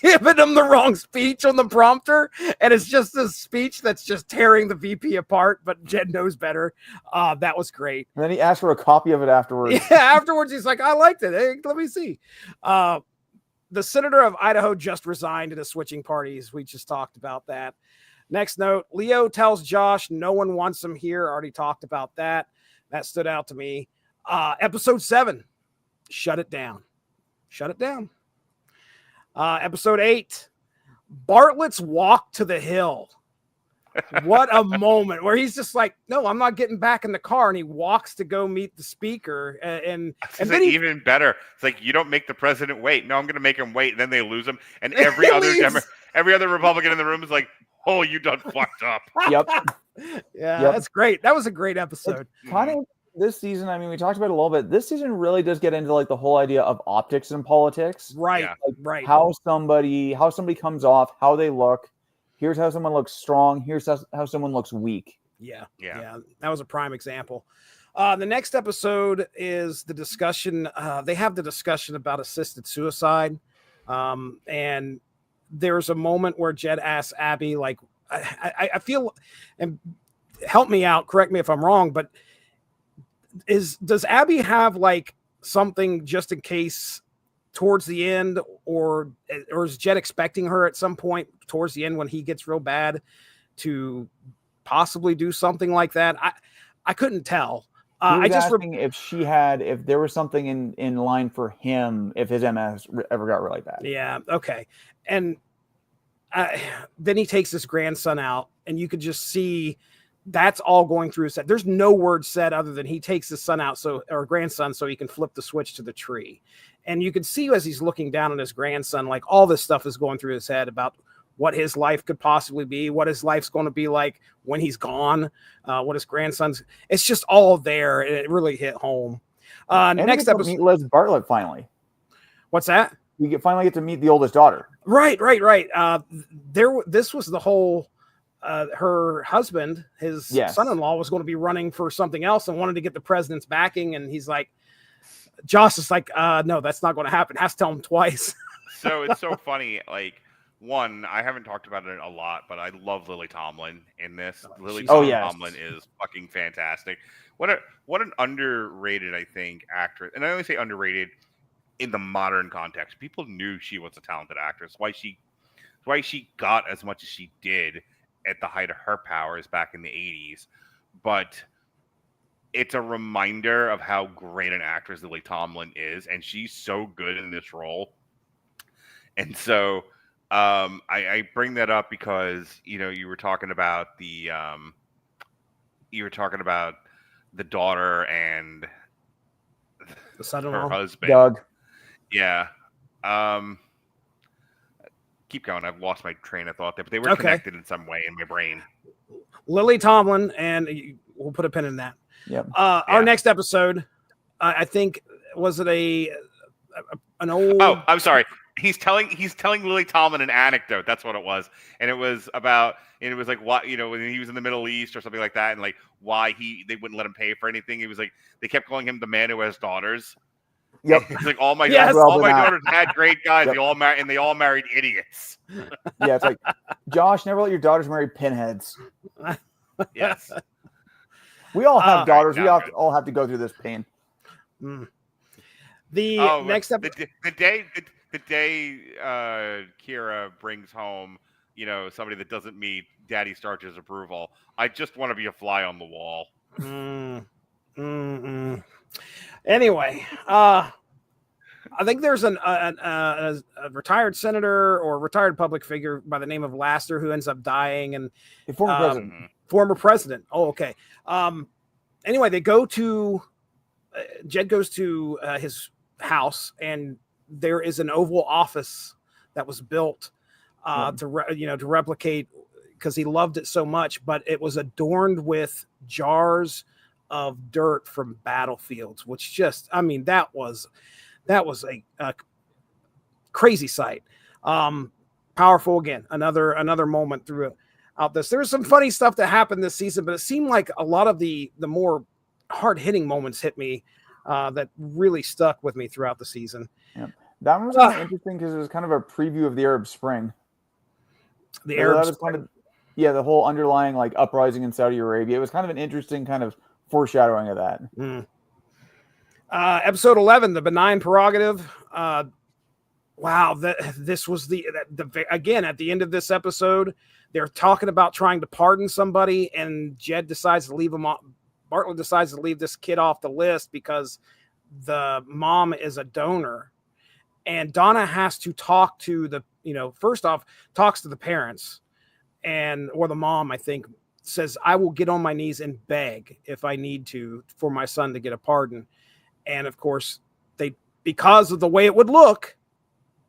given him the wrong speech on the prompter, and it's just this speech that's just tearing the VP apart, but Jed knows better. That was great. And then he asked for a copy of it afterwards. Yeah, afterwards he's like, I liked it. Hey, let me see. The senator of Idaho just resigned to the switching parties. We just talked about that. Next note, Leo tells Josh no one wants him here. Already talked about that. That stood out to me. Episode 7, shut it down. Shut it down. Episode 8, Bartlett's walk to the hill. What a moment where he's just like, no, I'm not getting back in the car. And he walks to go meet the speaker. And then even better. It's like, you don't make the president wait. No, I'm going to make him wait. And then they lose him. And every other Republican in the room is like, oh, you done fucked up. Yep. Yeah, That's great. That was a great episode. Kind of this season, I mean, we talked about it a little bit. This season really does get into like the whole idea of optics in politics. Right. Yeah. Like, right. How somebody comes off, how they look. Here's how someone looks strong. Here's how someone looks weak. Yeah. That was a prime example. The next episode is the discussion. They have the discussion about assisted suicide. And there's a moment where Jed asks Abby, like, I feel, and help me out, correct me if I'm wrong, but does Abby have like something just in case towards the end, or is Jed expecting her at some point towards the end when he gets real bad to possibly do something like that? I couldn't tell. I just asking if there was something in line for him if his MS ever got really bad. Yeah. Okay. And then he takes his grandson out, and you could just see that's all going through his head. There's no word said other than he takes his son out or grandson so he can flip the switch to the tree. And you can see as he's looking down on his grandson, like all this stuff is going through his head about what his life could possibly be, what his life's going to be like when he's gone, what his grandson's. It's just all there, and it really hit home. Next episode, meet Liz Bartlett finally. What's that? We finally get to meet the oldest daughter. Right. This was the whole. Her husband, his son-in-law, was going to be running for something else and wanted to get the president's backing, and he's like, Josh is like, no, that's not going to happen. Has to tell him twice. So it's so funny. Like, one, I haven't talked about it a lot, but I love Lily Tomlin in this. Tomlin is fucking fantastic. What an underrated, I think, actress. And I only say underrated in the modern context. People knew she was a talented actress. Why she got as much as she did at the height of her powers back in the 80s. But it's a reminder of how great an actress Lily Tomlin is, and she's so good in this role. And so I bring that up because, you were talking about the daughter and the son-in-law, her husband, Doug. Yeah. Keep going. I've lost my train of thought there, but they were connected in some way in my brain. Lily Tomlin, and we'll put a pin in that. Yep. Our next episode, I think, was it an old? Oh, I'm sorry. He's telling Lily Tomlin an anecdote. That's what it was, and it was about. And it was like what when he was in the Middle East or something like that, and like why they wouldn't let him pay for anything. He was like they kept calling him the man who has daughters. Yep. It's like all my Yes. all my Well, daughters had great guys. Yep. They all married idiots. Yeah, it's like, Josh, never let your daughters marry pinheads. Yes. We all have daughters. We downright. all have to go through this pain. The next the, episode. the day Kira brings home, somebody that doesn't meet Daddy Starch's approval, I just want to be a fly on the wall. Anyway, I think there's a retired senator or retired public figure by the name of Laster who ends up dying, and The former president. former president. Oh, okay. Anyway, they go to Jed goes to his house, and there is an Oval Office that was built to replicate, because he loved it so much, but it was adorned with jars of dirt from battlefields, which just, I mean, that was a crazy sight. Powerful again, another moment throughout this. There was some funny stuff that happened this season, but it seemed like a lot of the more hard-hitting moments hit me that really stuck with me throughout the season. Yep. That one was kind of interesting because it was kind of a preview of the Arab Spring. The So Arab that was kind of, the whole underlying like uprising in Saudi Arabia. It was kind of an interesting kind of foreshadowing of that. Episode 11, the benign prerogative. Wow, this was the again at the end of this episode, they're talking about trying to pardon somebody, and Jed decides to leave him off. Bartlet decides to leave this kid off the list because the mom is a donor, and Donna has to talk to first off talks to the parents, or the mom, I think, says, I will get on my knees and beg if I need to for my son to get a pardon. And of course, because of the way it would look,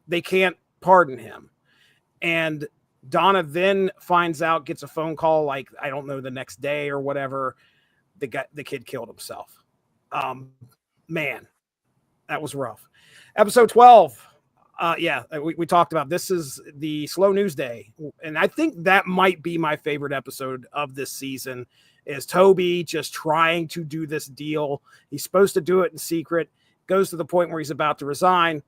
they can't pardon him. And Donna then finds out, gets a phone call, like, I don't know, the next day or whatever, the kid killed himself. Man, that was rough. Episode 12. We talked about, this is the slow news day. And I think that might be my favorite episode of this season, is Toby just trying to do this deal. He's supposed to do it in secret, goes to the point where he's about to resign.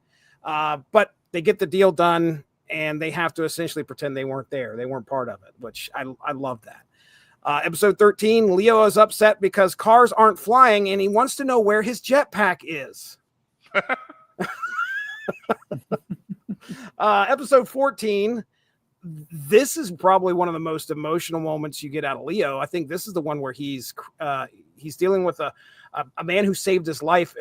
But they get the deal done, and they have to essentially pretend they weren't there. They weren't part of it, which I love that. Episode 13, Leo is upset because cars aren't flying, and he wants to know where his jetpack is. Episode 14, this is probably one of the most emotional moments you get out of Leo. I think this is the one where he's dealing with a man who saved his life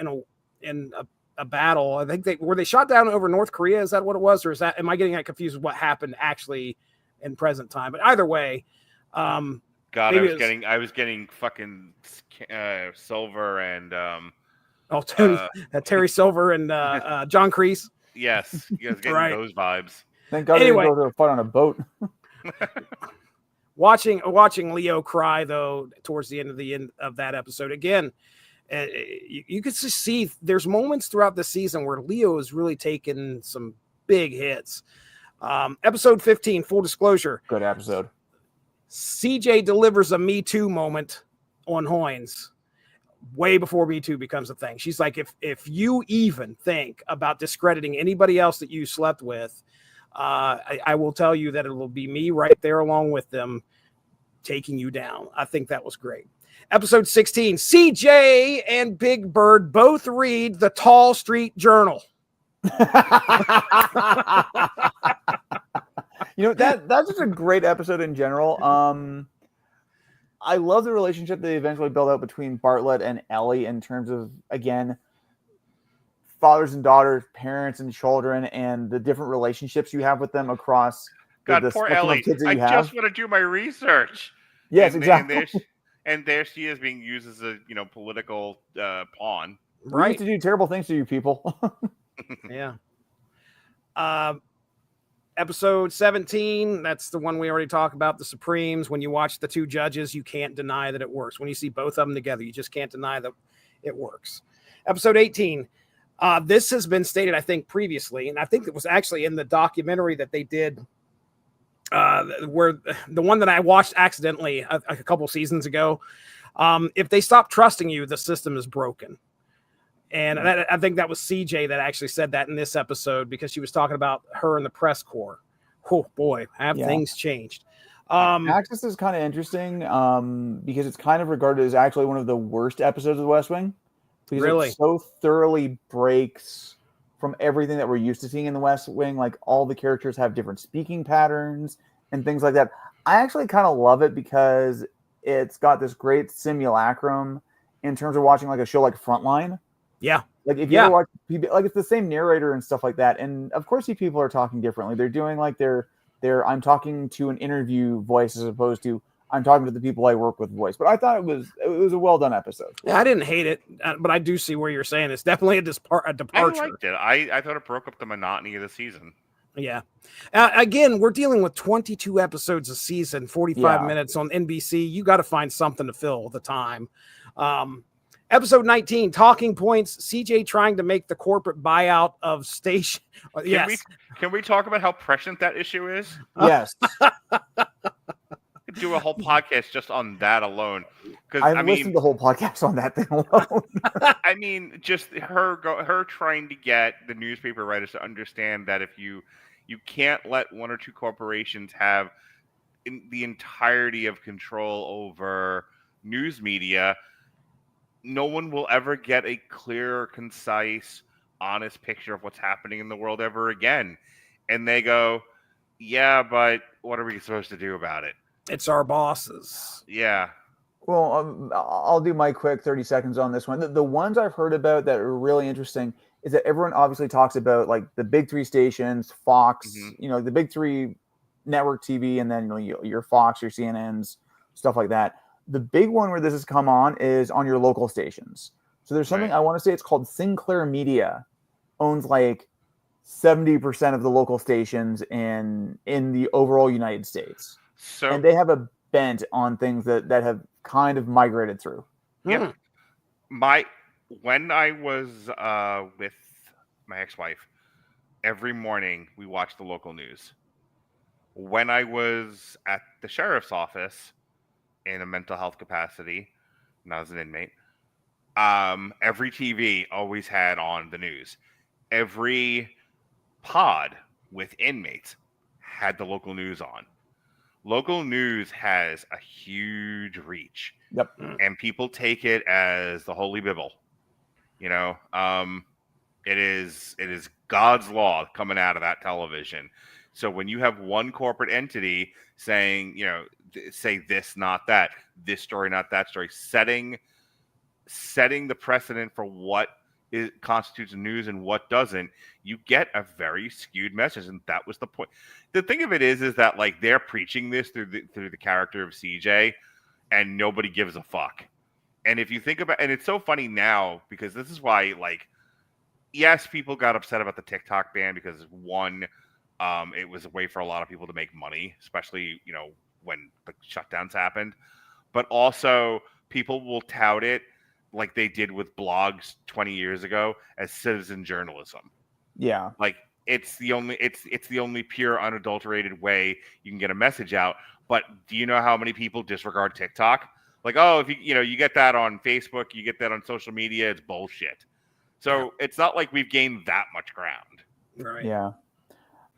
in a battle. I think they shot down over North Korea. Is that what it was, or am I getting that confused with what happened actually in present time? But either way, God, I was getting fucking Silver and Terry Silver and John Kreese. Yes, you guys getting Right. those vibes. Thank God Anyway. they didn't go to a fight on a boat. Watching Leo cry though towards the end of that episode again, you could just see there's moments throughout the season where Leo is really taking some big hits. Episode 15, full disclosure. Good episode. CJ delivers a Me Too moment on Hoynes way before Me Too becomes a thing. She's like, if you even think about discrediting anybody else that you slept with, I will tell you that it will be me right there along with them taking you down. I think that was great. Episode 16, CJ and Big Bird both read the Tall Street Journal. That's just a great episode in general. I love the relationship they eventually build out between Bartlet and Ellie in terms of, again, fathers and daughters, parents and children, and the different relationships you have with them across God, the poor spectrum of Ellie. kids that I you have. just want to do my research. Yes, And exactly. And there she is being used as a political pawn. We need to do terrible things to you people. Yeah. Episode 17, that's the one we already talked about, the Supremes. When you watch the two judges, you can't deny that it works. When you see both of them together, you just can't deny that it works. Episode 18, this has been stated, I think, previously, and I think it was actually in the documentary that they did, where the one that I watched accidentally a couple seasons ago. If they stop trusting you, the system is broken. And I think that was CJ that actually said that in this episode because she was talking about her in the press corps. Oh boy, have things changed. Axis is kind of interesting because it's kind of regarded as actually one of the worst episodes of The West Wing because Really? it so thoroughly breaks from everything that we're used to seeing in The West Wing. Like all the characters have different speaking patterns and things like that. I actually kind of love it because it's got this great simulacrum in terms of watching like a show like Frontline. Yeah. Like if you ever watch people, like it's the same narrator and stuff like that. And of course these people are talking differently. They're doing like their I'm talking to an interview voice as opposed to I'm talking to the people I work with voice. But I thought it was a well done episode. Yeah, I didn't hate it, but I do see where you're saying it's definitely a departure. I liked it. I thought it broke up the monotony of the season. Yeah. Again, we're dealing with 22 episodes a season, 45 minutes on NBC. You got to find something to fill the time. Episode 19, Talking Points, CJ trying to make the corporate buyout of station. Can we talk about how prescient that issue is? Yes. Do a whole podcast just on that alone. I've listened to the whole podcast on that thing alone. I mean, just her trying to get the newspaper writers to understand that if you can't let one or two corporations have the entirety of control over news media, no one will ever get a clear, concise, honest picture of what's happening in the world ever again. And they go, yeah, but what are we supposed to do about it? It's our bosses. Yeah. Well, I'll do my quick 30 seconds on this one. The ones I've heard about that are really interesting is that everyone obviously talks about like the big three stations, Fox, the big three network TV, and then your Fox, your CNNs, stuff like that. The big one where this has come on is on your local stations. So there's something I want to say it's called Sinclair Media owns like 70% of the local stations in the overall United States. And they have a bent on things that have kind of migrated through. Yeah. When I was with my ex-wife, every morning we watched the local news. When I was at the sheriff's office in a mental health capacity, not as an inmate, every TV always had on the news. Every pod with inmates had the local news on. Local news has a huge reach. Yep. And people take it as the holy Bible. It is God's law coming out of that television. So when you have one corporate entity saying, say this, not that, this story, not that story, setting the precedent for what constitutes news and what doesn't, you get a very skewed message. And that was the point. The thing of it is that like they're preaching this through the character of CJ, and nobody gives a fuck. And if you think about, and it's so funny now because this is why, like, yes, people got upset about the TikTok ban because one, it was a way for a lot of people to make money, especially when the shutdowns happened. But also, people will tout it like they did with blogs 20 years ago as citizen journalism. Yeah, like it's the only pure, unadulterated way you can get a message out. But do you know how many people disregard TikTok? Like, oh, if you get that on Facebook, you get that on social media, it's bullshit. So it's not like we've gained that much ground. Right. Yeah.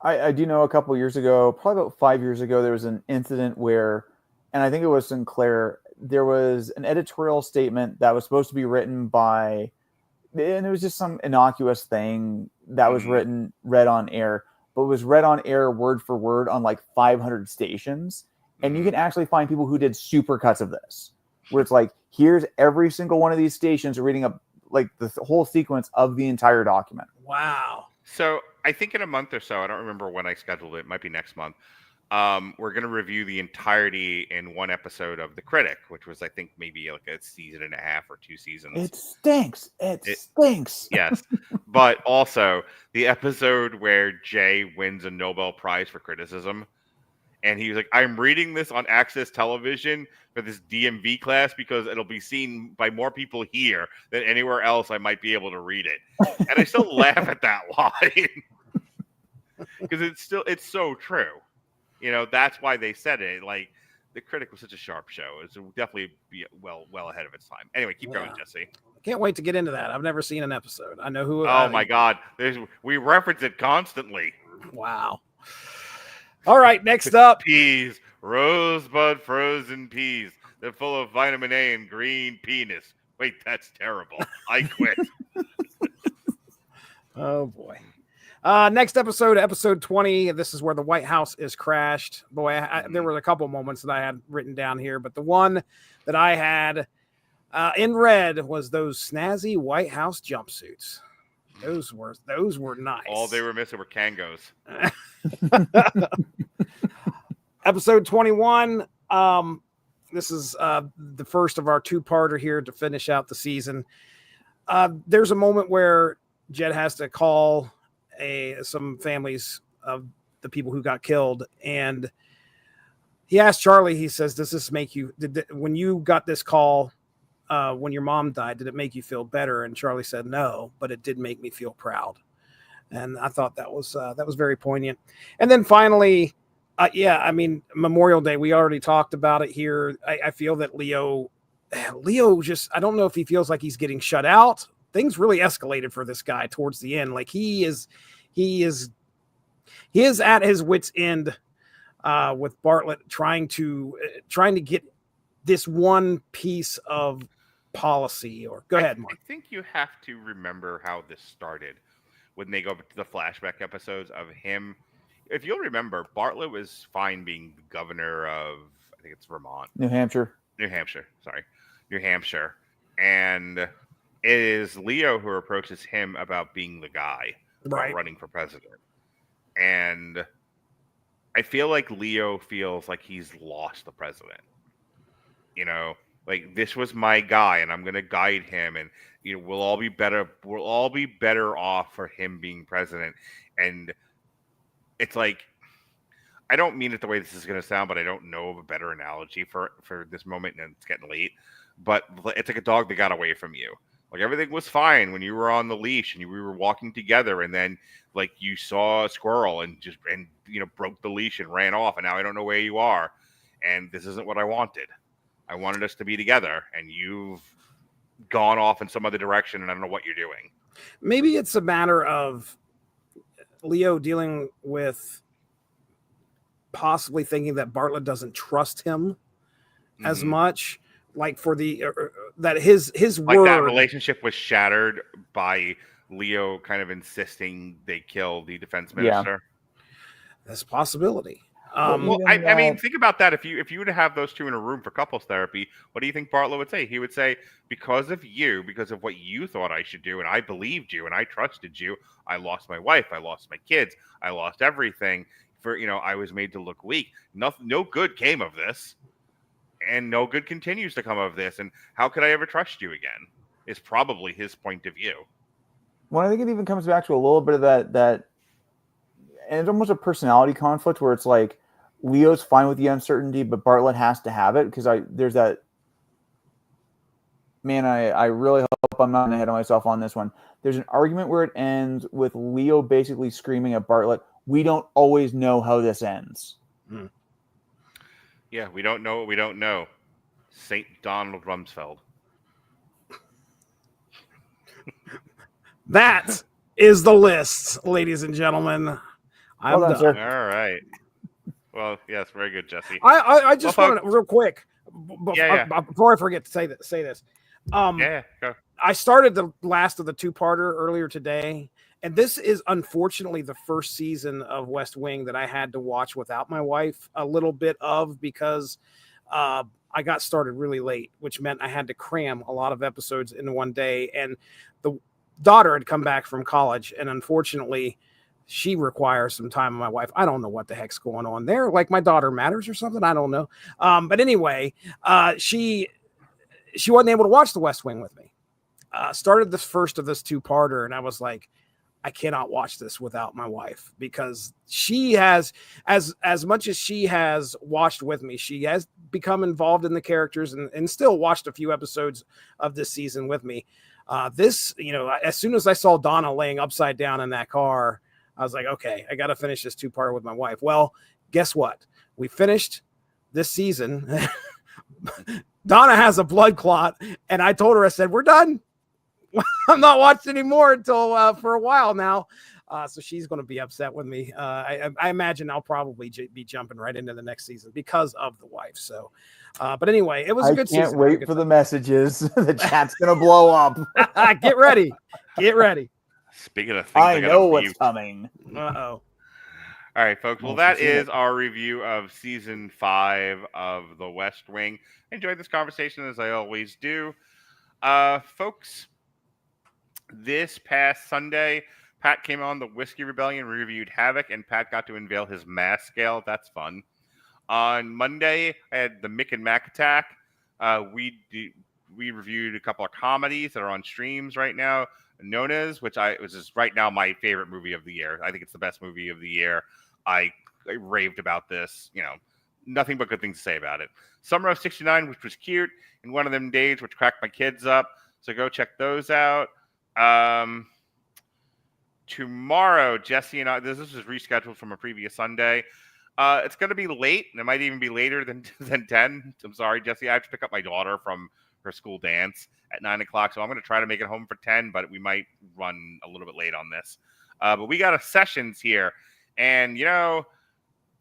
I do know a couple years ago, probably about 5 years ago, there was an incident where, and I think it was Sinclair, there was an editorial statement that was supposed to be written by, and it was just some innocuous thing that was read on air, but was read on air word for word on like 500 stations. And you can actually find people who did supercuts of this, where it's like, here's every single one of these stations reading up like the whole sequence of the entire document. Wow. So I think in a month or so, I don't remember when I scheduled it. It might be next month. We're going to review the entirety in one episode of The Critic, which was, I think, maybe like a season and a half or 2 seasons. It stinks. It stinks. Yes. But also the episode where Jay wins a Nobel Prize for criticism. And he was like, I'm reading this on Access Television for this DMV class because it'll be seen by more people here than anywhere else I might be able to read it. And I still laugh at that line. Because it's so true. That's why they said it. Like, The Critic was such a sharp show. It's definitely be well ahead of its time. Anyway, keep going, Jesse. Can't wait to get into that. I've never seen an episode. I know who. Oh my God, we reference it constantly. Wow. All right, next up. Peas, rosebud frozen peas. They're full of vitamin A and green penis. Wait, that's terrible. I quit. Oh boy. Next episode 20. This is where the White House is crashed. Boy, there were a couple moments that I had written down here, but the one that I had in red was those snazzy White House jumpsuits. Those were nice. All they were missing were Kangos. Episode 21. This is the first of our two-parter here to finish out the season. There's a moment where Jed has to call some families of the people who got killed, and he asked Charlie, he says, does this make you, when you got this call when your mom died, did it make you feel better? And Charlie said no, but it did make me feel proud. And I thought that was very poignant. And then finally, Memorial Day, we already talked about it here. I feel that Leo just, I don't know if he feels like he's getting shut out. Things really escalated for this guy towards the end. Like he is at his wit's end with Bartlet trying to get this one piece of policy. Or go ahead, Mark. I think you have to remember how this started when they go to the flashback episodes of him. If you'll remember, Bartlet was fine being the governor of, I think it's Vermont. New Hampshire. And it is Leo who approaches him about being the guy, about running for president. And I feel like Leo feels like he's lost the president. You know, like, this was my guy and I'm going to guide him, and, you know, we'll all be better off for him being president. And it's like, I don't mean it the way this is going to sound, but I don't know of a better analogy for this moment, and it's getting late. But it's like a dog that got away from you. Like, everything was fine when you were on the leash and we were walking together, and then, like, you saw a squirrel and broke the leash and ran off, and now I don't know where you are, and this isn't what I wanted. I wanted us to be together, and you've gone off in some other direction, and I don't know what you're doing. Maybe it's a matter of Leo dealing with possibly thinking that Bartlet doesn't trust him as much, like for the that his like word. That relationship was shattered by Leo kind of insisting they kill the defense minister. That's a possibility. I mean, think about that. If you were to have those two in a room for couples therapy, what do you think Bartlet would say? He would say, because of what you thought I should do, and I believed you, and I trusted you, I lost my wife, I lost my kids, I lost everything. I was made to look weak. No good came of this, and no good continues to come of this. And how could I ever trust you again? Is probably his point of view. Well, I think it even comes back to a little bit of that. And it's almost a personality conflict where it's like Leo's fine with the uncertainty, but Bartlet has to have it because there's that. Man, I really hope I'm not ahead of myself on this one. There's an argument where it ends with Leo basically screaming at Bartlet, "We don't always know how this ends." Yeah, we don't know what we don't know. St. Donald Rumsfeld. That is the list, ladies and gentlemen. I'm done. Sir. All right. Well, yes, very good, Jesse. I just wanted real quick before I forget to say this. Go. I started the last of the two-parter earlier today, and this is unfortunately the first season of West Wing that I had to watch without my wife a little bit of because I got started really late, which meant I had to cram a lot of episodes in one day, and the daughter had come back from college, and unfortunately she requires some time with my wife. I don't know what the heck's going on there. Like, my daughter matters or something. I don't know. But anyway, she wasn't able to watch the West Wing with me. Started the first of this two-parter, and I was like, I cannot watch this without my wife because she has, as much as she has watched with me, she has become involved in the characters and still watched a few episodes of this season with me. As soon as I saw Donna laying upside down in that car, I was like, okay, I got to finish this two-parter with my wife. Well, guess what? We finished. this season, Donna has a blood clot, and I told her, I said, we're done. I'm not watching anymore until for a while now. So she's going to be upset with me. I imagine I'll probably be jumping right into the next season because of the wife. So, but anyway, it was a good season. I can't wait for the messages. The chat's going to blow up. Get ready. Get ready. Speaking of things, I know what's coming. Uh-oh. All right, folks. Well, that is our review of season 5 of The West Wing. I enjoyed this conversation as I always do. Folks, this past Sunday, Pat came on the Whiskey Rebellion, reviewed Havoc, and Pat got to unveil his mass scale. That's fun. On Monday, I had the Mick and Mac attack. We reviewed a couple of comedies that are on streams right now. Nona's, which is right now my favorite movie of the year. I think it's the best movie of the year. I raved about this. Nothing but good things to say about it. Summer of '69, which was cute, and One of Them Days, which cracked my kids up. So go check those out. Tomorrow, Jesse and I, this was rescheduled from a previous Sunday. It's going to be late, and it might even be later than 10. I'm sorry, Jesse. I have to pick up my daughter from her school dance at 9 o'clock, so I'm going to try to make it home for 10, but we might run a little bit late on this. But we got a Sessions here, and,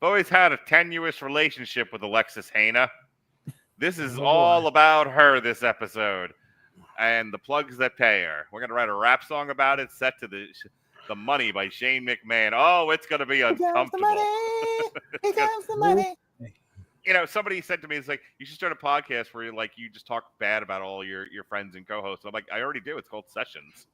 I've always had a tenuous relationship with Alexis Hana. This is all about her this episode, and the plugs that pay her. We're going to write a rap song about it, set to the Money by Shane McMahon. Oh, it's going to be uncomfortable. Here comes the money. Somebody said to me, it's like, you should start a podcast where you just talk bad about all your friends and co-hosts. I'm like, I already do. It's called Sessions.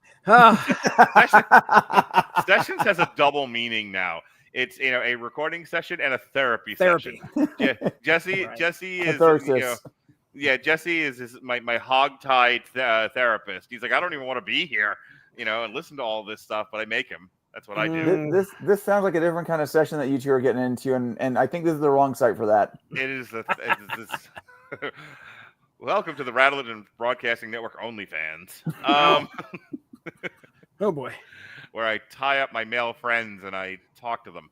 Sessions has a double meaning now. It's, a recording session and a therapy session. Yeah, Jesse is, Jesse is my hog-tied therapist. He's like, I don't even want to be here, and listen to all this stuff, but I make him. That's what I do. This sounds like a different kind of session that you two are getting into, and I think this is the wrong site for that. It is. Welcome to the Rattleton Broadcasting Network OnlyFans. Oh boy. Where I tie up my male friends and I talk to them.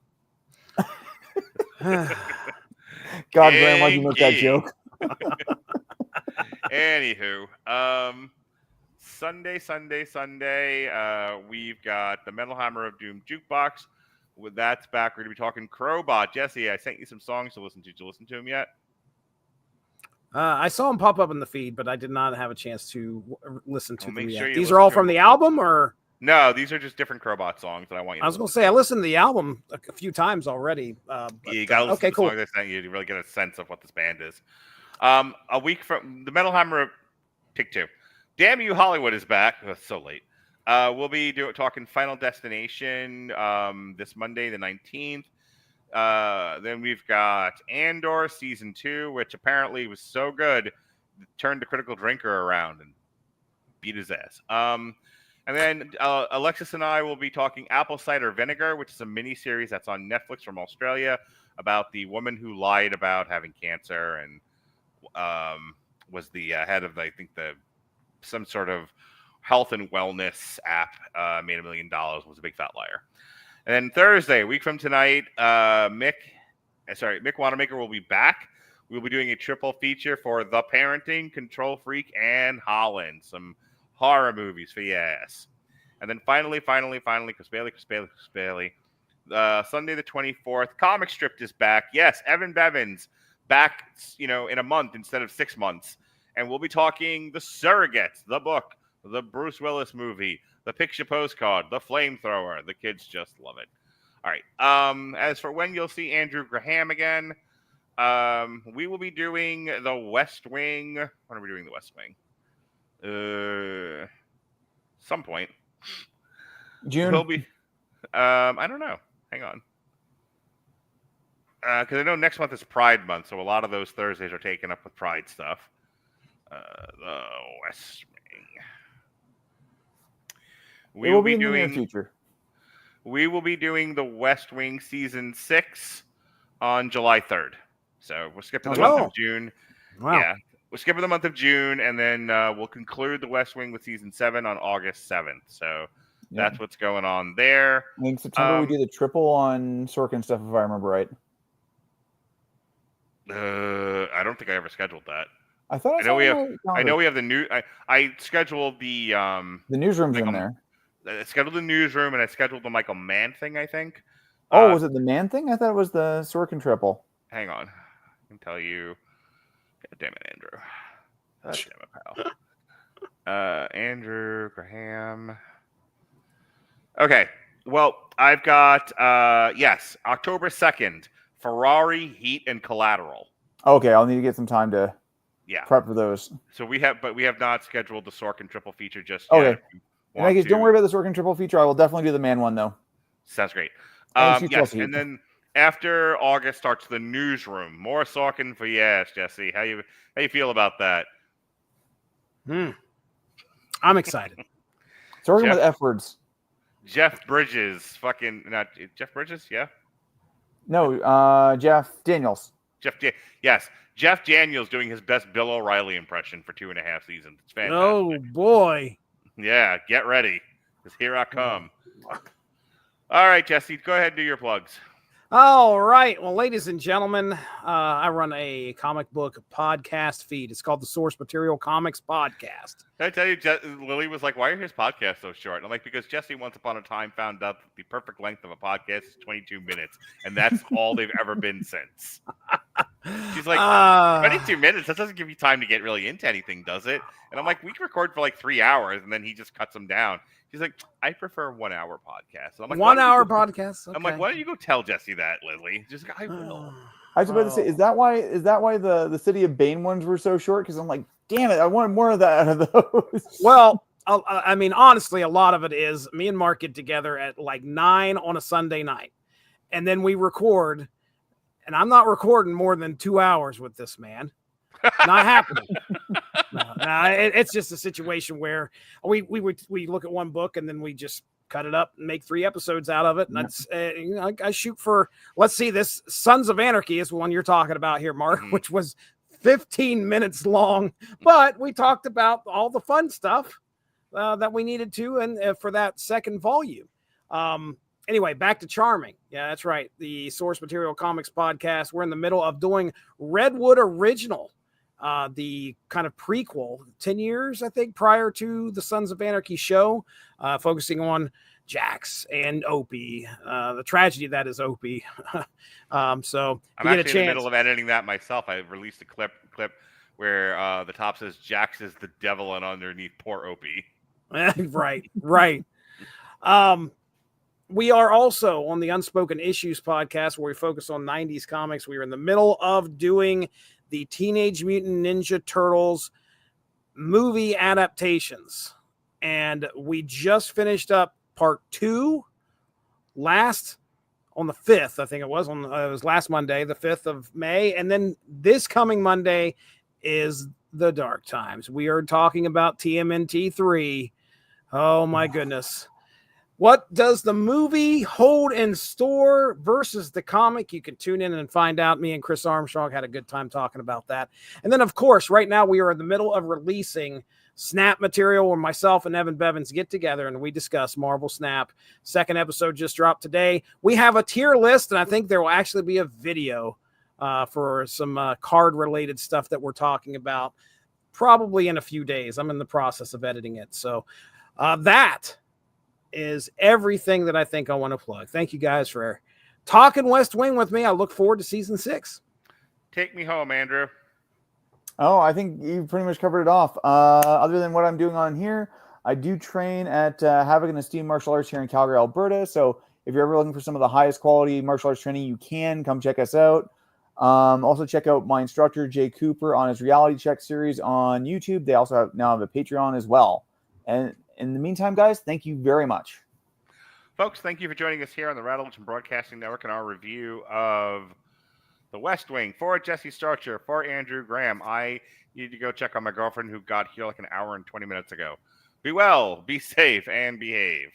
God, Graham, why'd you make that joke? Anywho, Sunday, we've got the Metal Hammer of Doom Jukebox. That's back. We're going to be talking Crowbot. Jesse, I sent you some songs to listen to. Did you listen to them yet? I saw them pop up in the feed, but I did not have a chance to listen to them yet. These are all from the album, or? No, these are just different Crowbot songs that I want you to I was going to say, I listened to the album a few times already. You got to listen to the songs I sent you to really get a sense of what this band is. A week from the Metal Hammer, take 2. Damn You Hollywood is back. Oh, it's so late. We'll be talking Final Destination this Monday, the 19th. Then we've got Andor Season 2, which apparently was so good, turned the Critical Drinker around and beat his ass. And then Alexis and I will be talking Apple Cider Vinegar, which is a mini-series that's on Netflix from Australia about the woman who lied about having cancer and was the head of, I think, some sort of health and wellness app, made $1 million, was a big fat liar. And then Thursday, a week from tonight, Mick Wanamaker will be back. We'll be doing a triple feature for The Parenting, Control Freak, and Holland. Some horror movies for your ass. And then finally, Chris Bailey. Sunday the 24th, Comic Strip is back. Yes, Evan Bevins back, in a month instead of 6 months. And we'll be talking The Surrogates, the book, the Bruce Willis movie, the picture postcard, the flamethrower. The kids just love it. All right. As for when you'll see Andrew Graham again, we will be doing The West Wing. When are we doing The West Wing? Some point. June. We'll be. I don't know. Hang on. Because I know next month is Pride Month, so a lot of those Thursdays are taken up with Pride stuff. The West Wing. We will be in the near future. We will be doing The West Wing Season 6 on July 3rd. So we're skipping the month of June. Wow. Yeah. We're skipping the month of June, and then we'll conclude The West Wing with Season 7 on August 7th. So that's what's going on there. In September, we do the triple on Sorkin stuff, if I remember right. I don't think I ever scheduled that. I thought I know we have. I calendar. know we have the new. I scheduled the newsroom's in Michael, there. I scheduled the newsroom and I scheduled the Michael Mann thing. I think. Oh, was it the man thing? I thought it was the Sorkin triple. Hang on, I can tell you. God damn it, Andrew. God damn it, pal. Andrew Graham. Okay. Well, I've got yes, October 2nd, Ferrari, Heat, and Collateral. Okay, I'll need to get some time to Yeah. prep for those. So we have not scheduled the Sorkin triple feature just Okay. yet. And I guess don't worry about the Sorkin triple feature. I will definitely do the man one though. Sounds great. And Yes, and then after August starts the newsroom. More Sorkin for yes, Jesse. How you feel about that? I'm excited. Sorkin Jeff- with F words. Jeff Bridges, fucking not Jeff Bridges, yeah. No, Jeff Daniels. Yes, Jeff Daniels doing his best Bill O'Reilly impression for 2.5 seasons. It's fantastic. Oh boy. Yeah, get ready, because here I come. All right, Jesse, go ahead and do your plugs. All right. Well, ladies and gentlemen, I run a comic book podcast feed. It's called the Source Material Comics Podcast. Can I tell you, Lily was like, why are his podcasts so short? And I'm like, because Jesse once upon a time found out that the perfect length of a podcast is 22 minutes, and that's all they've ever been since. She's like, 22 minutes, that doesn't give you time to get really into anything, does it? And I'm like, we can record for like 3 hours, and then he just cuts them down. She's like, I prefer 1 hour podcast. I'm like, 1 hour podcast. I'm like, why don't you go tell Jesse that, Lily? Just like, I will. I was about to say, is that why the City of Bane ones were so short? Because I'm like, damn it, I wanted more of that out of those. Well, I mean, honestly, a lot of it is me and Mark get together at like 9 on a Sunday night, and then we record. And I'm not recording more than 2 hours with this man. Not happening. It's just a situation where we look at one book and then we just cut it up and make 3 episodes out of it. And that's I shoot for, let's see, this Sons of Anarchy is the one you're talking about here, Mark, which was 15 minutes long. But we talked about all the fun stuff that we needed to, and for that second volume. Anyway, back to Charming. Yeah, that's right. The Source Material Comics Podcast. We're in the middle of doing Redwood Original, the kind of prequel, 10 years, I think, prior to the Sons of Anarchy show, focusing on Jax and Opie, the tragedy that is Opie. So I'm actually in the middle of editing that myself. I released a clip where the top says Jax is the devil and underneath poor Opie. Right. We are also on the Unspoken Issues podcast, where we focus on 90s comics. We are in the middle of doing the Teenage Mutant Ninja Turtles movie adaptations. And we just finished up part 2 on the 5th, I think it was. It was last Monday, the 5th of May. And then this coming Monday is The Dark Times. We are talking about TMNT 3. Oh, my goodness. What does the movie hold in store versus the comic? You can tune in and find out. Me and Chris Armstrong had a good time talking about that. And then, of course, right now we are in the middle of releasing Snap material where myself and Evan Bevins get together and we discuss Marvel Snap. Second episode just dropped today. We have a tier list, and I think there will actually be a video for some card-related stuff that we're talking about probably in a few days. I'm in the process of editing it. So that is everything that I think I want to plug. Thank you guys for talking West Wing with me. I look forward to season 6. Take me home, Andrew. Oh, I think you pretty much covered it off. Other than what I'm doing on here, I do train at Havoc and Esteemed Martial Arts here in Calgary, Alberta. So if you're ever looking for some of the highest quality martial arts training, you can come check us out. Also check out my instructor, Jay Cooper, on his Reality Check series on YouTube. They also now have a Patreon as well. And in the meantime, guys, thank you very much. Folks, thank you for joining us here on the Rattleton Broadcasting Network and our review of The West Wing. For Jesse Starcher, for Andrew Graham, I need to go check on my girlfriend who got here like an hour and 20 minutes ago. Be well, be safe, and behave.